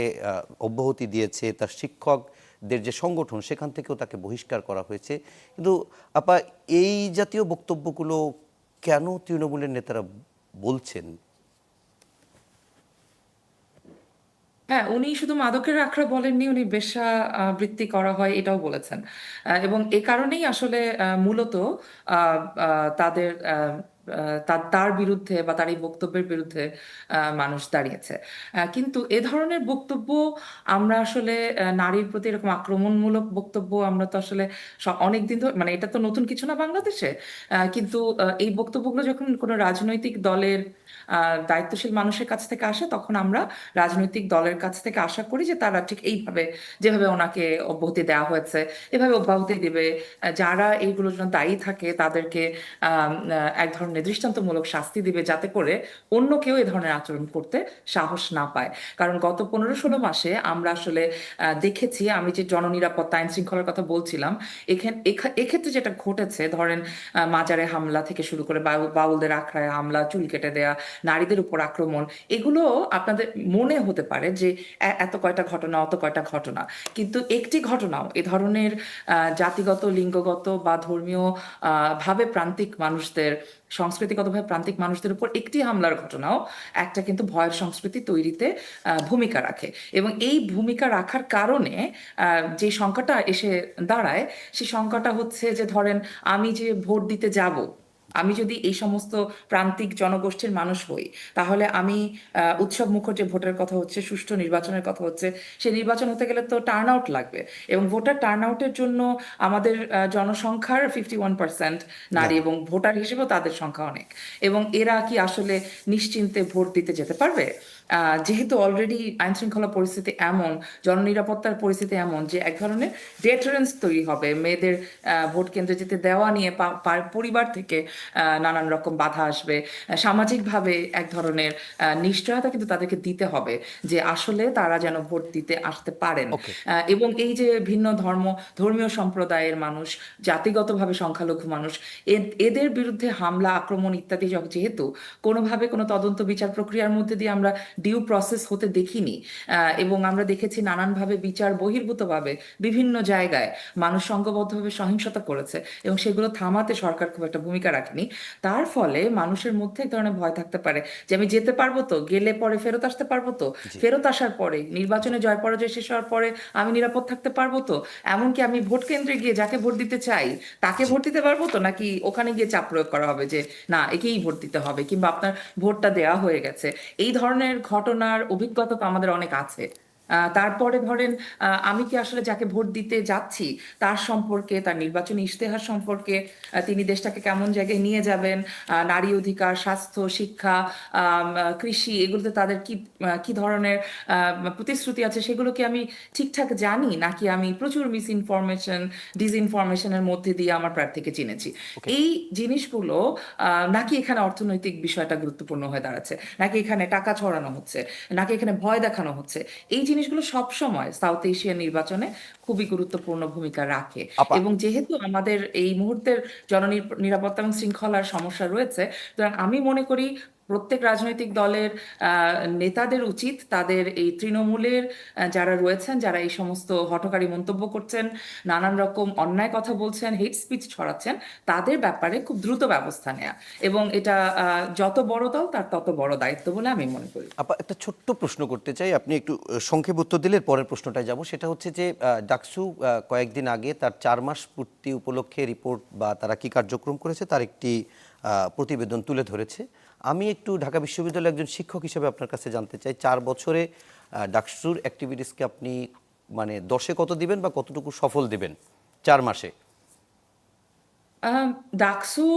অব্যাহতি দিয়েছে, তার শিক্ষকদের যে সংগঠন সেখান থেকেও তাকে বহিষ্কার করা হয়েছে। কিন্তু আপা, এই জাতীয় বক্তব্যগুলো কেন তৃণমূলের নেতারা বলছেন? হ্যাঁ, উনি শুধু মাদকের আখড়া বলেননি, উনি বেশ্যা বৃত্তি করা হয় এটাও বলেছেন। এবং এ কারণেই আসলে মূলত তাদের তার বিরুদ্ধে বা তার এই বক্তব্যের বিরুদ্ধে মানুষ দাঁড়িয়েছে। কিন্তু এ ধরনের বক্তব্য আমরা আসলে নারীর প্রতি এরকম আক্রমণমূলক বক্তব্য আমরা তো আসলে অনেক দিন ধরে, মানে এটা তো নতুন কিছু না বাংলাদেশে। কিন্তু এই বক্তব্যগুলো যখন কোনো রাজনৈতিক দলের দায়িত্বশীল মানুষের কাছ থেকে আসে, তখন আমরা রাজনৈতিক দলের কাছ থেকে আশা করি যে তারা ঠিক এইভাবে, যেভাবে ওনাকে অব্যাহতি দেওয়া হয়েছে এভাবে অব্যাহতি দিবে। যারা এইগুলোর জন্য দায়ী থাকে তাদেরকে এক ধরনের দৃষ্টান্তমূলক শাস্তি দিবে, যাতে করে অন্য কেউ এ ধরনের আচরণ করতে সাহস না পায়। কারণ গত 15-16 মাসে আমরা আসলে দেখেছি, আমি যে জননিরাপত্তা আইন শৃঙ্খলার কথা বলছিলাম, এক্ষেত্রে যেটা ঘটেছে, ধরেন মাজারে হামলা থেকে শুরু করে বাউলদের আখড়ায় হামলা, চুল কেটে দেয়া, নারীদের উপর আক্রমণ, এগুলো আপনাদের মনে হতে পারে যে এত কয়টা ঘটনা, অত কয়টা ঘটনা, কিন্তু একটি ঘটনাও এ ধরনের জাতিগত, লিঙ্গগত বা ধর্মীয় ভাবে প্রান্তিক মানুষদের, সংস্কৃতিগতভাবে প্রান্তিক মানুষদের উপর একটি হামলার ঘটনাও একটা কিন্তু ভয়ের সংস্কৃতি তৈরিতে ভূমিকা রাখে। এবং এই ভূমিকা রাখার কারণে যে সংখ্যাটা এসে দাঁড়ায়, সেই সংখ্যাটা হচ্ছে যে, ধরেন আমি যে ভোট দিতে যাব, আমি যদি এই সমস্ত প্রান্তিক জনগোষ্ঠীর মানুষ হই, তাহলে আমি উৎসব মুখর যে ভোটের কথা হচ্ছে, সুষ্ঠু নির্বাচনের কথা হচ্ছে, সেই নির্বাচন হতে গেলে তো টার্ন আউট লাগবে। এবং ভোটার টার্ন আউটের জন্য আমাদের জনসংখ্যার 51% নারী, এবং ভোটার হিসেবেও তাদের সংখ্যা অনেক। এবং এরা কি আসলে নিশ্চিন্তে ভোট দিতে যেতে পারবে? যেহেতু অলরেডি আইন শৃঙ্খলা পরিস্থিতি এমন, জননিরাপত্তার পরিস্থিতি এমন যে এক ধরনের ডেটারেন্স তৈরি হবে, মেয়েদের ভোট কেন্দ্রে যেতে দেওয়া নিয়ে পরিবার থেকে নানান রকম বাধা আসবে, সামাজিকভাবে এক ধরনের নিশ্চয়তা কিন্তু তাদেরকে দিতে হবে যে আসলে তারা যেন ভোট দিতে আসতে পারেন। এবং এই যে ভিন্ন ধর্মীয় সম্প্রদায়ের মানুষ, জাতিগতভাবে সংখ্যালঘু মানুষ, এদের বিরুদ্ধে হামলা, আক্রমণ ইত্যাদি যেহেতু কোনোভাবে কোনো তদন্ত বিচার প্রক্রিয়ার মধ্যে দিয়ে আমরা ডিউ প্রসেস হতে দেখিনি, এবং আমরা দেখেছি নানানভাবে বিচার বহির্ভূতভাবে বিভিন্ন জায়গায় মানুষ সংঘবদ্ধভাবে সহিংসতা করেছে, এবং সেগুলো থামাতে সরকার খুব একটা ভূমিকা রাখেনি। তার ফলে মানুষের মধ্যে এক ধরনের ভয় থাকতে পারে যে আমি যেতে পারবো তো, গেলে পরে ফেরত আসতে পারবো তো, ফেরত আসার পরে নির্বাচনে জয় পরাজয় শেষ হওয়ার পরে আমি নিরাপদ থাকতে পারবো তো, এমনকি আমি ভোট কেন্দ্রে গিয়ে যাকে ভোট দিতে চাই তাকে ভোট দিতে পারবো তো, নাকি ওখানে গিয়ে চাপ প্রয়োগ করা হবে যে না, একেই ভোট দিতে হবে, কিংবা আপনার ভোটটা দেওয়া হয়ে গেছে। এই ধরনের ঘটনার অভিজ্ঞতা তো আমাদের অনেক আছে। তারপরে ধরেন আমি কি আসলে যাকে ভোট দিতে যাচ্ছি তার সম্পর্কে, তার নির্বাচনী ইশতেহার সম্পর্কে, তিনি দেশটাকে কেমন জায়গায় নিয়ে যাবেন, নারী অধিকার, স্বাস্থ্য, শিক্ষা, কৃষি, এগুলোতে তাদের কি ধরনের প্রতিশ্রুতি আছে, সেগুলো কি আমি ঠিকঠাক জানি, নাকি আমি প্রচুর মিসইনফরমেশন, ডিসইনফরমেশনের মধ্যে দিয়ে আমার প্রার্থীকে চিনেছি? এই জিনিসগুলো, নাকি এখানে অর্থনৈতিক বিষয়টা গুরুত্বপূর্ণ হয়ে দাঁড়াচ্ছে, নাকি এখানে টাকা ছড়ানো হচ্ছে, নাকি এখানে ভয় দেখানো হচ্ছে, এই জিনিসগুলো সবসময় সাউথ এশিয়ার নির্বাচনে খুবই গুরুত্বপূর্ণ ভূমিকা রাখে। এবং যেহেতু আমাদের এই মুহূর্তের জননিরাপত্তা এবং শৃঙ্খলার সমস্যা রয়েছে, সুতরাং আমি মনে করি প্রত্যেক রাজনৈতিক দলের নেতাদের উচিত তাদের এই তৃণমূলের যারা রয়েছেন, যারা এই সমস্ত হঠকারী মন্তব্য করছেন, নানান রকম অন্যায় কথা বলছেন, হেট স্পিচ ছড়াচ্ছেন, তাদের ব্যাপারে খুব দ্রুত ব্যবস্থা নেওয়া। এবং এটা যত বড় দল তার তত বড় দায়িত্ব বলে আমি মনে করি। আপা, একটা ছোট্ট প্রশ্ন করতে চাই, আপনি একটু সংক্ষেপ উত্তর দিলে পরের প্রশ্নটায় যাব। সেটা হচ্ছে যে ডাকসু কয়েকদিন আগে তার 4 মাস পূর্তি উপলক্ষে রিপোর্ট বা তারা কি কার্যক্রম করেছে তার একটি প্রতিবেদন তুলে ধরেছে। আমি একটু ঢাকা বিশ্ববিদ্যালয়ের একজন শিক্ষক হিসেবে আপনার কাছে জানতে চাই, 4 বছরে ডাকসুর অ্যাক্টিভিটিসকে আপনি মানে 10-এ কত দিবেন বা কতটুকু সফল দিবেন 4 মাসে? ডাকসু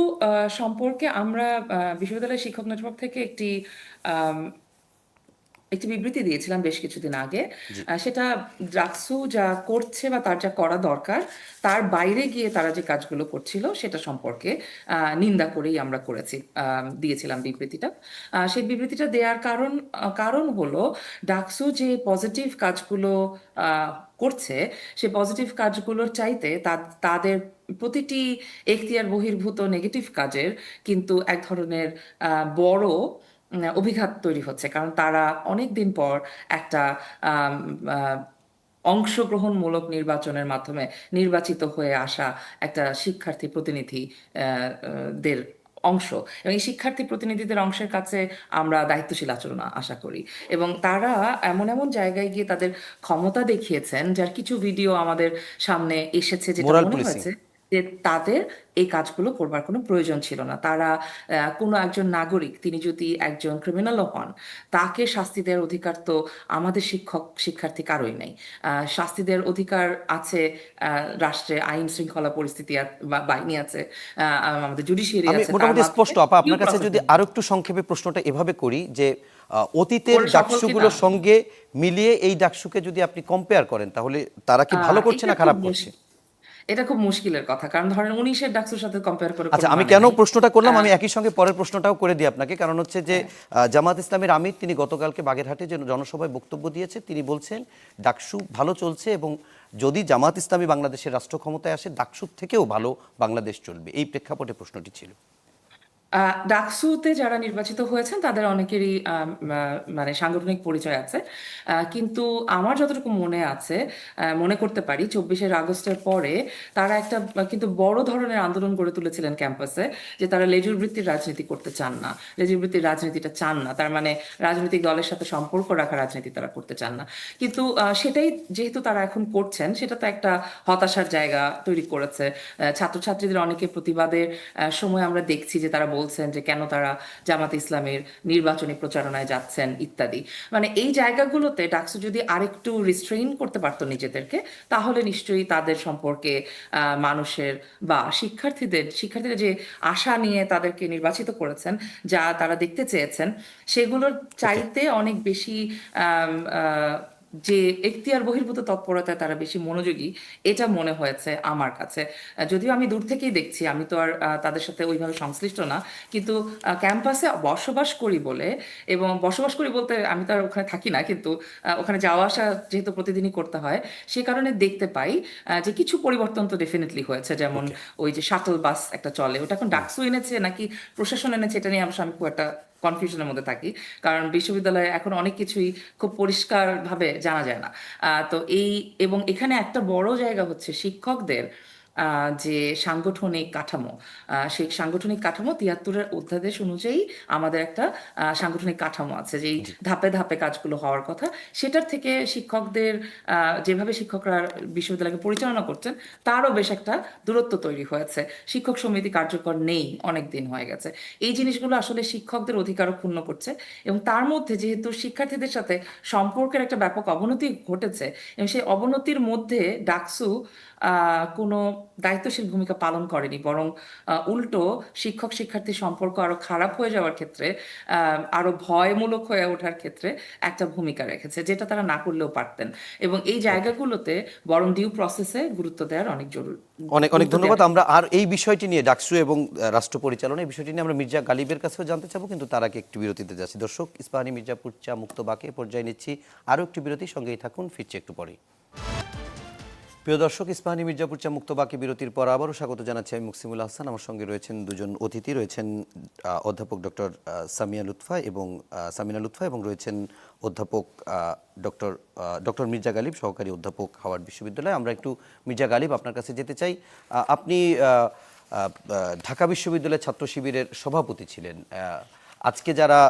সম্পর্কে আমরা বিশ্ববিদ্যালয়ের শিক্ষক নেটওয়ার্ক থেকে আম, একটি বিবৃতি দিয়েছিলাম বেশ কিছুদিন আগে। জি। সেটা ডাকসু যা করছে বা তার যা করা দরকার তার বাইরে গিয়ে তারা যে কাজগুলো করছিল সেটা সম্পর্কে নিন্দা করেই আমরা দিয়েছিলাম বিবৃতিটা। সেই বিবৃতিটা দেওয়ার কারণ হলো ডাকসু যে পজিটিভ কাজগুলো করছে, সে পজিটিভ কাজগুলোর চাইতে তাদের প্রতিটি এখতিয়ার বহির্ভূত নেগেটিভ কাজের কিন্তু এক ধরনের বড় অভিঘাত তৈরি হচ্ছে। কারণ তারা অনেক দিন পর একটা আম, আহ, অংশগ্রহণমূলক নির্বাচনের মাধ্যমে নির্বাচিত হয়ে আসা একটা শিক্ষার্থী প্রতিনিধি দের অংশ, এবং এই শিক্ষার্থী প্রতিনিধিদের অংশের কাছে আমরা দায়িত্বশীল আচরণ আশা করি। এবং তারা এমন এমন জায়গায় গিয়ে তাদের ক্ষমতা দেখিয়েছেন, যার কিছু ভিডিও আমাদের সামনে এসেছে, যেটা মোরাল মনে পুলিশিং। হয়েছে যে তাদের এই কাজগুলো করবার কোনো প্রয়োজন ছিল না। তারা কোনো একজন নাগরিক, তিনি যদি একজন ক্রিমিনালও হন, তাকে শাস্তি দেওয়ার অধিকার তো আমাদের শিক্ষার্থী কারোই নেই। শাস্তি দেওয়ার অধিকার আছে রাষ্ট্রে, আইন শৃঙ্খলা পরিস্থিতি বা বাহিনী আছে, আমাদের জুডিশিয়ারি আমি আছে, তার মোটামুটি মাধ্যমে স্পষ্ট আপা, ডিউ আপনার কাছে যদি প্রসেসিং আরো একটু সংক্ষেপে প্রশ্নটা এভাবে করি যে অতীতের করে সফল কিনা। ডাকসুগুলোর সঙ্গে মিলিয়ে এই ডাকসুকে যদি আপনি কম্পেয়ার করেন তাহলে তারা কি ভালো করছে না খারাপ করছে? এটা খুব মুশকিলের কথা, কারণ ধরেন 19-এর ডাকসুর সাথে কম্পেয়ার করে আচ্ছা, কোনো আমি মানে কেন নাই। প্রশ্নটা করলাম, আহ, আমি একই সঙ্গে পরের প্রশ্নটাও করে দিই আপনাকে। কারণ হচ্ছে যে জামাত ইসলামের আমির তিনি গতকালকে বাগেরহাটে যে জনসভায় বক্তব্য দিয়েছে, তিনি বলছেন ডাকসু ভালো চলছে এবং যদি জামাত ইসলামী বাংলাদেশের রাষ্ট্র ক্ষমতায় আসে ডাকসুর থেকেও ভালো বাংলাদেশ চলবে। এই প্রেক্ষাপটে প্রশ্নটি ছিল। ডাকসুতে যারা নির্বাচিত হয়েছেন তাদের অনেকেরই মানে সাংগঠনিক পরিচয় আছে, কিন্তু আমার যতটুকু মনে আছে, মনে করতে পারি 24 আগস্টের পরে তারা একটা কিন্তু বড় ধরনের আন্দোলন গড়ে তুলেছিলেন ক্যাম্পাসে, যে তারা লেজুর বৃত্তির রাজনীতি করতে চান না, লেজুর বৃত্তির রাজনীতিটা চান না, তার মানে রাজনৈতিক দলের সাথে সম্পর্ক রাখা রাজনীতি তারা করতে চান না। কিন্তু সেটাই যেহেতু তারা এখন করছেন, সেটা তো একটা হতাশার জায়গা তৈরি করেছে। ছাত্রছাত্রীদের অনেকে প্রতিবাদের সময় আমরা দেখছি যে তারা বলছেন যে কেন তারা জামাত ইসলামের নির্বাচনী প্রচারণায় যাচ্ছেন ইত্যাদি। মানে এই জায়গাগুলোতে ডাকসু যদি আরেকটু রিস্ট্রেইন করতে পারতো নিজেদেরকে, তাহলে নিশ্চয়ই তাদের সম্পর্কে মানুষের বা শিক্ষার্থীদের যে আশা নিয়ে তাদেরকে নির্বাচিত করেছেন, যা তারা দেখতে চেয়েছেন, সেগুলোর চাইতে অনেক বেশি আম, আহ, যে এখতিয়ার বহির্ভূত তৎপরতায় তারা বেশি মনোযোগী, এটা মনে হয়েছে আমার কাছে। যদিও আমি দূর থেকেই দেখছি, আমি তো আর তাদের সাথে ওইভাবে সংশ্লিষ্ট না, কিন্তু ক্যাম্পাসে বসবাস করি বলে, এবং বসবাস করি বলতে আমি তো আর ওখানে থাকি না, কিন্তু ওখানে যাওয়া আসা যেহেতু প্রতিদিনই করতে হয়, সে কারণে দেখতে পাই যে কিছু পরিবর্তন তো ডেফিনেটলি হয়েছে। যেমন ওই যে শাটল বাস একটা চলে, ওটা এখন ডাকসু এনেছে নাকি প্রশাসন এনেছে, এটা নিয়ে আমি খুব একটা কনফিউশনের মধ্যে থাকি, কারণ বিশ্ববিদ্যালয়ে এখন অনেক কিছুই খুব পরিষ্কারভাবে জানা যায় না। তো এবং এখানে একটা বড় জায়গা হচ্ছে শিক্ষকদের যে সাংগঠনিক কাঠামো। সেই সাংগঠনিক কাঠামো 73-এর অধ্যাদেশ অনুযায়ী আমাদের একটা সাংগঠনিক কাঠামো আছে, যেই ধাপে ধাপে কাজগুলো হওয়ার কথা, সেটার থেকে শিক্ষকদের যেভাবে শিক্ষকরা বিশ্ববিদ্যালয়কে পরিচালনা করছেন তারও বেশ একটা দূরত্ব তৈরি হয়েছে। শিক্ষক সমিতি কার্যকর নেই, অনেক দিন হয়ে গেছে। এই জিনিসগুলো আসলে শিক্ষকদের অধিকারও ক্ষুণ্ণ করছে, এবং তার মধ্যে যেহেতু শিক্ষার্থীদের সাথে সম্পর্কের একটা ব্যাপক অবনতি ঘটেছে, এবং সেই অবনতির মধ্যে ডাকসু কোনো দায়িত্বশীল ভূমিকা পালন করেনি, বরং উল্টো শিক্ষক শিক্ষার্থী সম্পর্ক আরো খারাপ হয়ে যাওয়ার ক্ষেত্রে, আরো ভয়মূলক হয়ে ওঠার ক্ষেত্রে একটা ভূমিকা রেখেছে, যেটা তারা না করলেও পারতেন। এবং এই জায়গাগুলোতে বরং ডিউ প্রসেসে গুরুত্ব দেওয়ার অনেক জরুরি। অনেক অনেক ধন্যবাদ। আমরা আর এই বিষয়টি নিয়ে ডাকসু এবং রাষ্ট্র পরিচালনা এই বিষয়টি নিয়ে আমরা মির্জা গালিবের কাছেও জানতে চাবো, কিন্তু তার আগে একটু বিরতিতে যাচ্ছি। দর্শক, ইস্পাহানি মির্জাপুর চা মুক্ত বাকে পর্যায়ে নিচ্ছি আরও একটি বিরতি, সঙ্গেই থাকুন, ফিরছি একটু পরেই। প্রিয় দর্শক, ইস্পাহানি মির্জাপুর চা মুক্ত বাকি বিরতির পর আবারও স্বাগত জানাচ্ছি আমি মুকসিমুল হাসান। আমার সঙ্গে রয়েছেন দুজন অতিথি, রয়েছেন অধ্যাপক ডক্টর সামিনা লুৎফা এবং রয়েছেন অধ্যাপক ডক্টর মির্জা গালিব, সহকারী অধ্যাপক হাওয়ার্ড বিশ্ববিদ্যালয়। আমরা একটু মির্জা গালিব আপনার কাছে যেতে চাই। আপনি ঢাকা বিশ্ববিদ্যালয়ের ছাত্র শিবিরের সভাপতি ছিলেন। আজকে যারা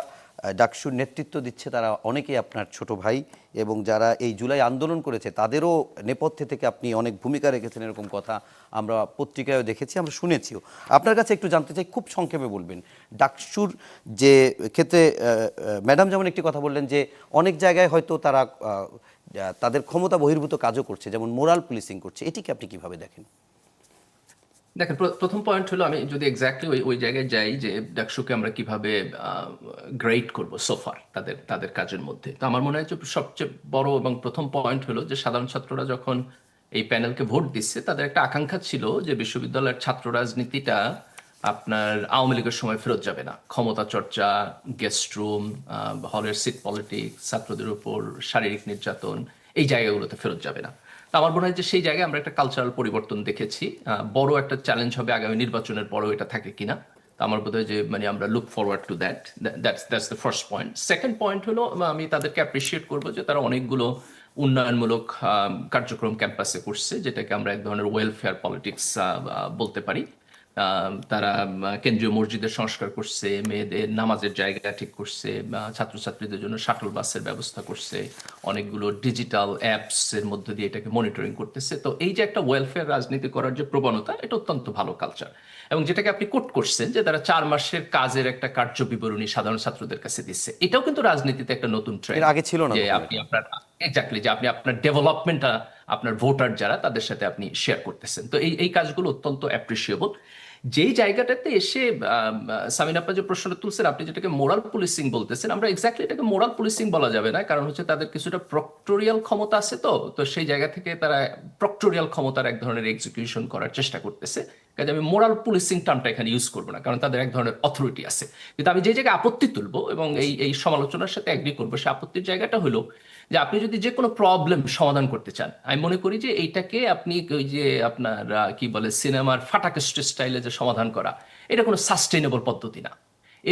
ডাকসুর নেতৃত্ব দিচ্ছে তারা অনেকেই আপনার ছোট ভাই, এবং যারা এই জুলাই আন্দোলন করেছে তাদেরও নেপথ্যে থেকে আপনি অনেক ভূমিকা রেখেছেন, এরকম কথা আমরা পত্রিকায়ও দেখেছি, আমরা শুনেছিও। আপনার কাছে একটু জানতে চাই, খুব সংক্ষেপে বলবেন ডাকসুর যে ক্ষেত্রে ম্যাডাম যেমন একটি কথা বললেন যে অনেক জায়গায় হয়তো তারা তাদের ক্ষমতা বহির্ভূত কাজও করছে, যেমন মোরাল পুলিশিং করছে, এটিকে আপনি কিভাবে দেখেন? দেখেন, প্রথম পয়েন্ট হলো, আমি যদি এক্স্যাক্টলি ওই জায়গায় যাই যে ডাকসুকে আমরা কিভাবে গ্রেড করব সোফার তাদের তাদের কাজের মধ্যে, তো আমার মনে হয় যে সবচেয়ে বড় এবং প্রথম পয়েন্ট হলো যে সাধারণ ছাত্ররা যখন এই প্যানেলকে ভোট দিচ্ছে তাদের একটা আকাঙ্ক্ষা ছিল যে বিশ্ববিদ্যালয়ের ছাত্র রাজনীতিটা আপনার আওয়ামী লীগের সময় ফেরত যাবে না। ক্ষমতা চর্চা, গেস্ট রুম, হলের সিট পলিটিক্স, ছাত্রদের উপর শারীরিক নির্যাতন, এই জায়গাগুলোতে ফেরত যাবে না। তো আমার মনে হয় যে সেই জায়গায় আমরা একটা কালচারাল পরিবর্তন দেখেছি। বড় একটা চ্যালেঞ্জ হবে আগামী নির্বাচনের পরও এটা থাকে কিনা। তো আমার বোধ হয় যে আমরা look forward to that's the first point. Second point হলো, আমি তাদেরকে অ্যাপ্রিসিয়েট করবো যে তারা অনেকগুলো উন্নয়নমূলক কার্যক্রম ক্যাম্পাসে করছে, যেটাকে আমরা এক ধরনের ওয়েলফেয়ার পলিটিক্স বলতে পারি। তারা কেন্দ্রীয় মসজিদের সংস্কার করছে, মেয়েদের নামাজের জায়গা ঠিক করছে, ছাত্রছাত্রীদের জন্য শাটল বাসের ব্যবস্থা করছে, অনেকগুলো ডিজিটাল অ্যাপস এর মধ্য দিয়ে এটাকে মনিটরিং করতেছে। তো এই যে একটা ওয়েলফেয়ার রাজনীতি করার যে প্রবণতা, এটা অত্যন্ত ভালো কালচার। এবং যেটাকে আপনি কোট করছেন যে তারা 4 মাসের কাজের একটা কার্য বিবরণী সাধারণ ছাত্রদের কাছে দিচ্ছে, এটাও কিন্তু রাজনীতিতে একটা নতুন এর ট্রেন্ড। আগে ছিল না যে কখনো আপনি এটা। আপনার এক্স্যাক্টলি যে আপনি আপনার ডেভেলপমেন্টটা আপনার ভোটার যারা তাদের সাথে আপনি শেয়ার করতেছেন। তো এই কাজগুলো অত্যন্ত অ্যাপ্রিসিয়েবল। যেই জায়গাটাতে এসে সামিন আপা যে প্রশ্নটা তুলছেন, আপনি যেটাকে মোরাল পুলিশিং বলতেছেন, আমরা এক্স্যাক্টলি এটাকে মোরাল পুলিশিং বলা যাবে না, কারণ হচ্ছে তাদের কিছুটা প্রক্টোরিয়াল ক্ষমতা আছে। তো সেই জায়গা থেকে তারা প্রক্টোরিয়াল ক্ষমতার এক ধরনের এক্সিকিউশন করার চেষ্টা করতেছে। কাজে আমি মোরাল পুলিশিং টার্মটা এখানে ইউজ করবো না, কারণ তাদের এক ধরনের অথরিটি আছে। কিন্তু আমি যে জায়গায় আপত্তি তুলবো এবং এই সমালোচনার সাথে এগ্রি করবো, সে আপত্তির জায়গাটা হলো যে আপনি যদি যে কোনো প্রবলেম সমাধান করতে চান, আমি মনে করি যে এইটাকে আপনি ওই যে আপনার কি বলে সিনেমার ফাটাকেস্ট স্টাইলে যে সমাধান করা, এটা কোনো সাস্টেইনেবল পদ্ধতি না।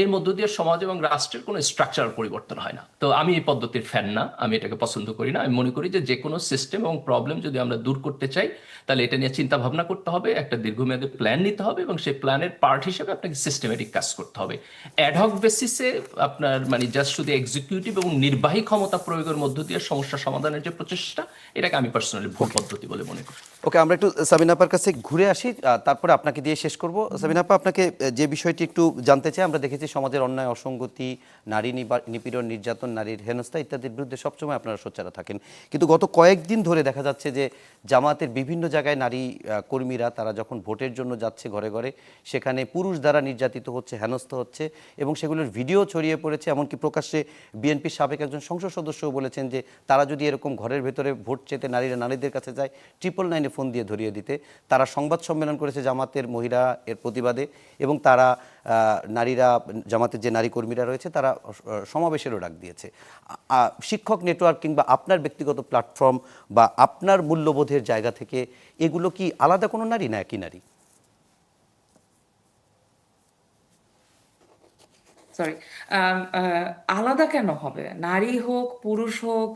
এর মধ্য দিয়ে সমাজ এবং রাষ্ট্রের কোনো স্ট্রাকচারাল পরিবর্তন হয় না। তো আমি এই পদ্ধতির ফ্যান না, আমি এটাকে পছন্দ করি না। আমি মনে করি যে কোনো সিস্টেম এবং প্রবলেম যদি আমরা দূর করতে চাই, তাহলে এটা নিয়ে চিন্তা ভাবনা করতে হবে, একটা দীর্ঘমেয়াদী প্ল্যান নিতে হবে, এবং সেই প্ল্যানের পার্ট হিসেবে আপনাকে সিস্টেমেটিক কাজ করতে হবে। অ্যাডহক বেসিসে আপনার জাস্ট শুধু এক্সিকিউটিভ এবং নির্বাহী ক্ষমতা প্রয়োগের মধ্য দিয়ে সমস্যা সমাধানের যে প্রচেষ্টা, এটাকে আমি পার্সোনালি ভুল পদ্ধতি বলে মনে করি। ওকে, আমরা একটু সাবিনা আপার কাছে ঘুরে আসি, তারপরে আপনাকে দিয়ে শেষ করব। সাবিনা আপা, আপনাকে যে বিষয়টি একটু জানতে চাই, আমরা দেখেছি সমাজের অন্যায়, অসঙ্গতি, নারী নিপীড়ন, নির্যাতন, নারীর হেনস্থা ইত্যাদির বিরুদ্ধে সবসময় আপনারা সোচ্চার থাকেন। কিন্তু গত কয়েকদিন ধরে দেখা যাচ্ছে যে জামাতের বিভিন্ন জায়গায় নারী কর্মীরা তারা যখন ভোটের জন্য যাচ্ছে ঘরে ঘরে, সেখানে পুরুষ দ্বারা নির্যাতিত হচ্ছে, হেনস্থা হচ্ছে, এবং সেগুলোর ভিডিও ছড়িয়ে পড়েছে। এমনকি প্রকাশ্যে বিএনপির সাবেক একজন সংসদ সদস্যও বলেছেন যে তারা যদি এরকম ঘরের ভেতরে ভোট চেতে নারীদের কাছে যায়, 999 ফোন দিয়ে ধরিয়ে দিতে। তারা সংবাদ সম্মেলন করেছে জামাতের মহিলা এর প্রতিবাদে, এবং তারা নারীরা, জামাতের যে নারী কর্মীরা রয়েছে তারা সমাবেশেরও ডাক দিয়েছে। শিক্ষক নেটওয়ার্ক কিংবা আপনার ব্যক্তিগত প্ল্যাটফর্ম বা আপনার মূল্যবোধের জায়গা থেকে এগুলো কি আলাদা কোনো নারী না একই নারী? সরি, আলাদা কেন হবে? নারী হোক, পুরুষ হোক,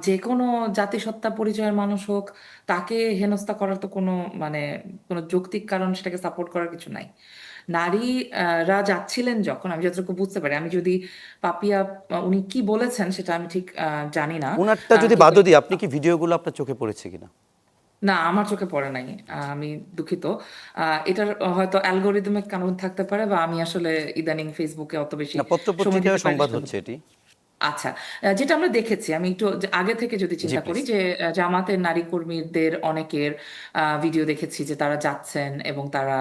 যে কোনো জাতিসত্তা পরিচয়ের মানুষ হোক, তাকে হেনস্থা করার তো কোনো যৌক্তিক কারণ, সেটাকে সাপোর্ট করার কিছু নাই। নারীরা যাচ্ছিলেন যখন, আমি যতটুকু বুঝতে পারি, আমি যদি পাপিয়া উনি কি বলেছেন সেটা আমি ঠিক জানি না, ওনারটা যদি কিন্তু বাদও দিই, আপনি কি ভিডিওগুলো আপনার চোখে পড়েছে কিনা? না, আমার চোখে পড়ে নাই। আমি দুঃখিত। এটার হয়তো অ্যালগোরিদমিক কারণ থাকতে পারে, বা আমি আসলে ইদানিং ফেসবুকে অত বেশি না, পত্র সময় দিতে পত্রিকায় পারি না সংবাদ সেটা। হচ্ছে এটি। আচ্ছা, যেটা আমরা দেখেছি, আমি একটু আগে থেকে যদি জি চিন্তা করি প্লিজ। যে জামাতের নারী কর্মীদের অনেকের ভিডিও দেখেছি যে তারা যাচ্ছেন এবং তারা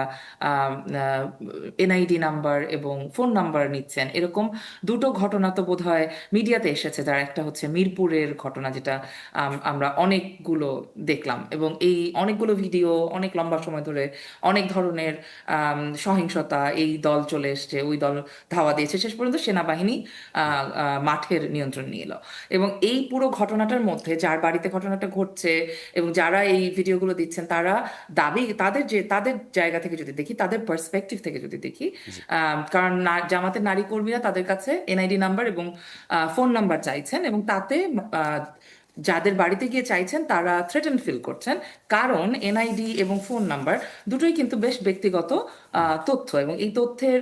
এনআইডি নাম্বার এবং ফোন নাম্বার নিচ্ছেন। এরকম দুটো ঘটনা তো বোধহয় মিডিয়াতে এসেছে। তার একটা হচ্ছে মিরপুরের ঘটনা, যেটা আমরা অনেকগুলো দেখলাম, এবং এই অনেকগুলো ভিডিও অনেক লম্বা সময় ধরে অনেক ধরনের সহিংসতা, এই দল চলে এসছে, ওই দল ধাওয়া দিয়েছে, শেষ পর্যন্ত সেনাবাহিনী মাঠে মাঠের নিয়ন্ত্রণ নিয়ে এলো। এবং এই পুরো ঘটনাটার মধ্যে যার বাড়িতে ঘটনাটা ঘটছে এবং যারা এই ভিডিওগুলো দিচ্ছেন তারা তাদের জায়গা থেকে যদি দেখি, তাদের পার্সপেক্টিভ থেকে যদি দেখি, কারণ জামাতের নারী কর্মীরা তাদের কাছে এনআইডি নাম্বার এবং ফোন নাম্বার চাইছেন, এবং তাতে যাদের বাড়িতে গিয়ে চাইছেন তারা থ্রেটেন ফিল করছেন, কারণ এনআইডি এবং ফোন নাম্বার দুটোই কিন্তু বেশ ব্যক্তিগত তথ্য, এবং এই তথ্যের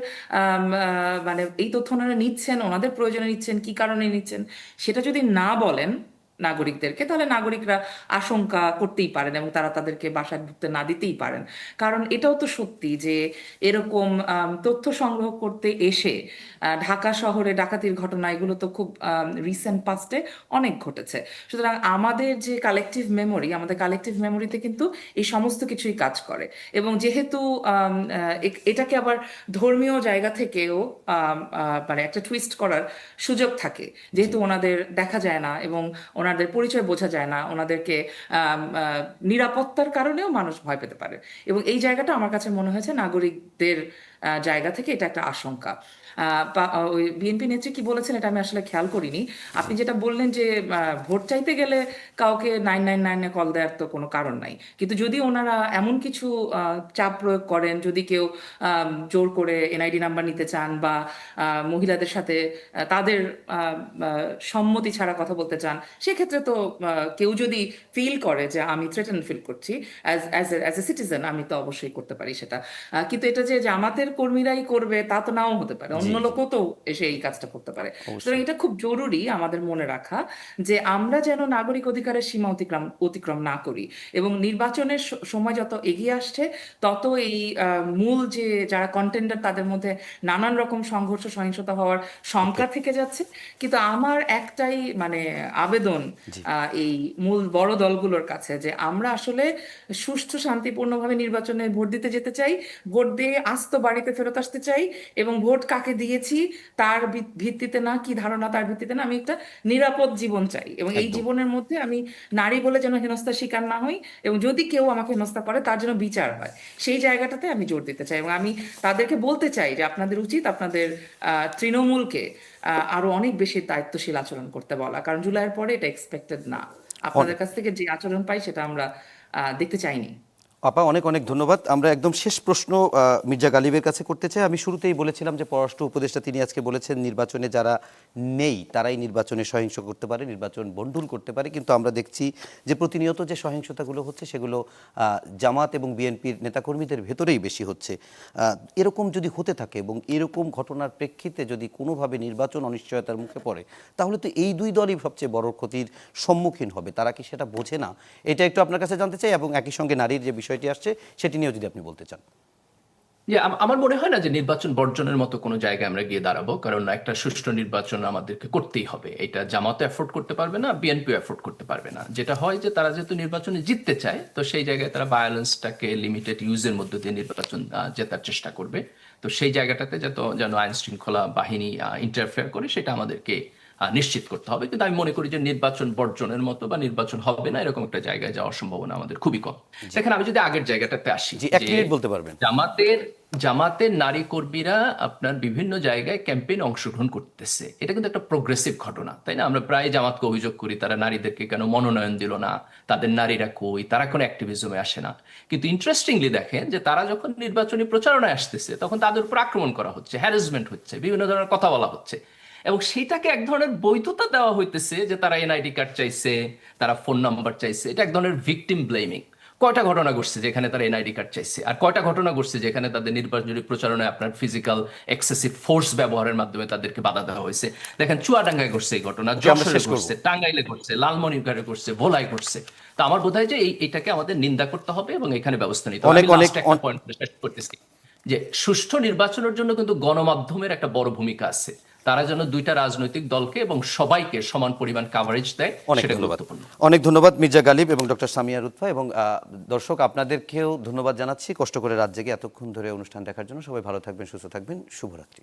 মানে এই তথ্য ওনারা নিচ্ছেন, ওনাদের প্রয়োজনে নিচ্ছেন, কি কারণে নিচ্ছেন সেটা যদি না বলেন নাগরিকদেরকে, তাহলে নাগরিকরা আশঙ্কা করতেই পারেন এবং তারা তাদেরকে বাসায় ঢুকতে না দিতেই পারেন। কারণ এটাও তো সত্যি যে এরকম তথ্য সংগ্রহ করতে এসে ঢাকা শহরে ডাকাতির ঘটনা এগুলো তো খুব রিসেন্ট পাস্টে অনেক ঘটেছে। সুতরাং আমাদের যে আমাদের কালেকটিভ মেমোরিতে কিন্তু এই সমস্ত কিছুই কাজ করে, এবং যেহেতু এটাকে আবার ধর্মীয় জায়গা থেকেও মানে একটা টুইস্ট করার সুযোগ থাকে, যেহেতু ওনাদের দেখা যায় না এবং ওনাদের পরিচয় বোঝা যায় না, ওনাদেরকে নিরাপত্তার কারণেও মানুষ ভয় পেতে পারে, এবং এই জায়গাটা আমার কাছে মনে হয়েছে নাগরিকদের জায়গা থেকে এটা একটা আশঙ্কা। ওই বিএনপি নেত্রী কি বলেছেন এটা আমি আসলে খেয়াল করিনি। আপনি যেটা বললেন যে ভোট চাইতে গেলে কাউকে 999-এ কল দেওয়ার তো কোনো কারণ নাই, কিন্তু যদি ওনারা এমন কিছু চাপ প্রয়োগ করেন, যদি কেউ জোর করে এনআইডি নাম্বার নিতে চান বা মহিলাদের সাথে তাদের সম্মতি ছাড়া কথা বলতে চান, সেক্ষেত্রে তো কেউ যদি ফিল করে যে আমি থ্রেটেন ফিল করছি অ্যাজ এ সিটিজেন, আমি তো অবশ্যই করতে পারি সেটা। কিন্তু এটা যে জামাতের কর্মীরাই করবে তা তো নাও হতে পারে, অন্য লোকও তো এসে এই কাজটা করতে পারে। সুতরাং এটা খুব জরুরি আমাদের মনে রাখা যে আমরা যেন নাগরিক অধিকারের সীমা অতিক্রম না করি, এবং নির্বাচনের সময় যত এগিয়ে আসছে তত এই মূল যে যারা কন্টেন্ডার তাদের মধ্যে নানান রকম সংঘর্ষ সহিংসতা হওয়ার শঙ্কা থেকে যাচ্ছে। কিন্তু আমার একটাই মানে আবেদন এই মূল বড় দলগুলোর কাছে, যে আমরা আসলে সুষ্ঠু শান্তিপূর্ণভাবে নির্বাচনে ভোট দিতে যেতে চাই, ভোট দিয়ে আস্ত বাড়িতে ফেরত আসতে চাই, এবং ভোট কাকে দিয়েছি তার ভিত্তিতে না, কি ধারণা তার ভিত্তিতে না, আমি একটা নিরাপদ জীবন চাই, এবং এই জীবনের মধ্যে আমি নারী বলে যেন হেনস্থার শিকার না হই, এবং যদি কেউ আমাকে হেনস্থা করে তার যেন বিচার হয়, সেই জায়গাটাতে আমি জোর দিতে চাই। এবং আমি তাদেরকে বলতে চাই যে আপনাদের উচিত আপনাদের তৃণমূলকে আরো অনেক বেশি দায়িত্বশীল আচরণ করতে বলা, কারণ জুলাইয়ের পরে এটা এক্সপেক্টেড না। আপনাদের কাছ থেকে যে আচরণ পাই সেটা আমরা দেখতে চাইনি। আপা অনেক অনেক ধন্যবাদ। আমরা একদম শেষ প্রশ্ন মির্জা গালিবের কাছে করতে চাই। আমি শুরুতেই বলেছিলাম যে পররাষ্ট্র উপদেষ্টা তিনি আজকে বলেছেন নির্বাচনে যারা নেই তারাই নির্বাচনে সহিংস করতে পারে, নির্বাচন বন্ডুল করতে পারে, কিন্তু আমরা দেখছি যে প্রতিনিয়ত যে সহিংসতাগুলো হচ্ছে সেগুলো জামাত এবং বিএনপির নেতাকর্মীদের ভেতরেই বেশি হচ্ছে। এরকম যদি হতে থাকে এবং এরকম ঘটনার প্রেক্ষিতে যদি কোনোভাবে নির্বাচন অনিশ্চয়তার মুখে পড়ে, তাহলে তো এই দুই দলই সবচেয়ে বড় ক্ষতির সম্মুখীন হবে। তারা কি সেটা বোঝে না? এটা একটু আপনার কাছে জানতে চাই, এবং একই সঙ্গে নারীর যে বিষয়টি আসছে সেটি নিয়েও যদি আপনি বলতে চান। যে আমার মনে হয় না যে নির্বাচন বর্জনের মতো কোনো জায়গায় আমরা গিয়ে দাঁড়াবো, কারণ একটা সুষ্ঠু নির্বাচন আমাদেরকে করতেই হবে। এটা জামাতে এফোর্ড করতে পারবে না, বিএনপি এফোর্ড করতে পারবে না। যেটা হয় যে তারা যেহেতু নির্বাচনে জিততে চায়, তো সেই জায়গায় তারা ভায়োলেন্সটাকে লিমিটেড ইউজের মধ্যে দিয়ে নির্বাচন জেতার চেষ্টা করবে। তো সেই জায়গাটাতে যেন আইন শৃঙ্খলা বাহিনী ইন্টারফেয়ার করে সেটা আমাদেরকে নিশ্চিত করতে হবে। কিন্তু আমি মনে করি যে নির্বাচন বর্জনের মতো বা নির্বাচন হবে না এরকম একটা জায়গায় যাওয়ার সম্ভাবনা আমাদের খুবই কম। দেখেন, আমি যদি আগের জায়গাটাতে আসি, বলতে পারবেন জামাতের নারী কর্মীরা আপনার বিভিন্ন জায়গায় ক্যাম্পেইন অংশগ্রহণ করতেছে, এটা কিন্তু একটা প্রোগ্রেসিভ ঘটনা, তাই না? আমরা প্রায় জামাতকে অভিযোগ করি তারা নারীদেরকে কেন মনোনয়ন দিল না, তাদের নারীরা কই, তারা কোনো অ্যাক্টিভিজমে আসে না। কিন্তু ইন্টারেস্টিংলি দেখেন যে তারা যখন নির্বাচনী প্রচারণায় আসতেছে তখন তাদের উপর আক্রমণ করা হচ্ছে, হ্যারাসমেন্ট হচ্ছে, বিভিন্ন ধরনের কথা বলা হচ্ছে, এবং সেটাকে এক ধরনের বৈধতা দেওয়া হইতেছে যে তারা এনআইডি কার্ড চাইছে, তারা ফোন নাম্বার চাইছে। এটা এক ধরনের ভিকটিম ব্লেমিং। কয়টা ঘটনা ঘটছে যেখানে তারা এনআইডি কার্ড চাইছে, আর কয়টা ঘটনা ঘটছে যেখানে তাদের নির্বাচনী প্রচারণায় আপনার ফিজিক্যাল এক্সেসিভ ফোর্স ব্যবহারের মাধ্যমে তাদেরকে বাধা দেওয়া হয়েছে। দেখেন, চুয়াডাঙ্গায় ঘটছে এই ঘটনা, যশোরে ঘটছে, টাঙ্গাইলে ঘটছে, লালমনিরহাটে ঘটছে, ভোলায় ঘটছে। তো আমার বোধ হয় যে এইটাকে আমাদের নিন্দা করতে হবে এবং এখানে ব্যবস্থা নিতে হবে। একটা পয়েন্ট করতেছি যে সুষ্ঠু নির্বাচনের জন্য কিন্তু গণমাধ্যমের একটা বড় ভূমিকা আছে। তারা যেন দুইটা রাজনৈতিক দলকে এবং সবাইকে সমান পরিমাণ কাভারেজ দেয়, সেটা গুরুত্বপূর্ণ। অনেক ধন্যবাদ মির্জা গালিব এবং ডক্টর সামিয়া রুৎফা, এবং দর্শক আপনাদেরকেও ধন্যবাদ জানাচ্ছি কষ্ট করে রাত জেগে এতক্ষণ ধরে অনুষ্ঠান দেখার জন্য। সবাই ভালো থাকবেন, সুস্থ থাকবেন, শুভরাত্রি।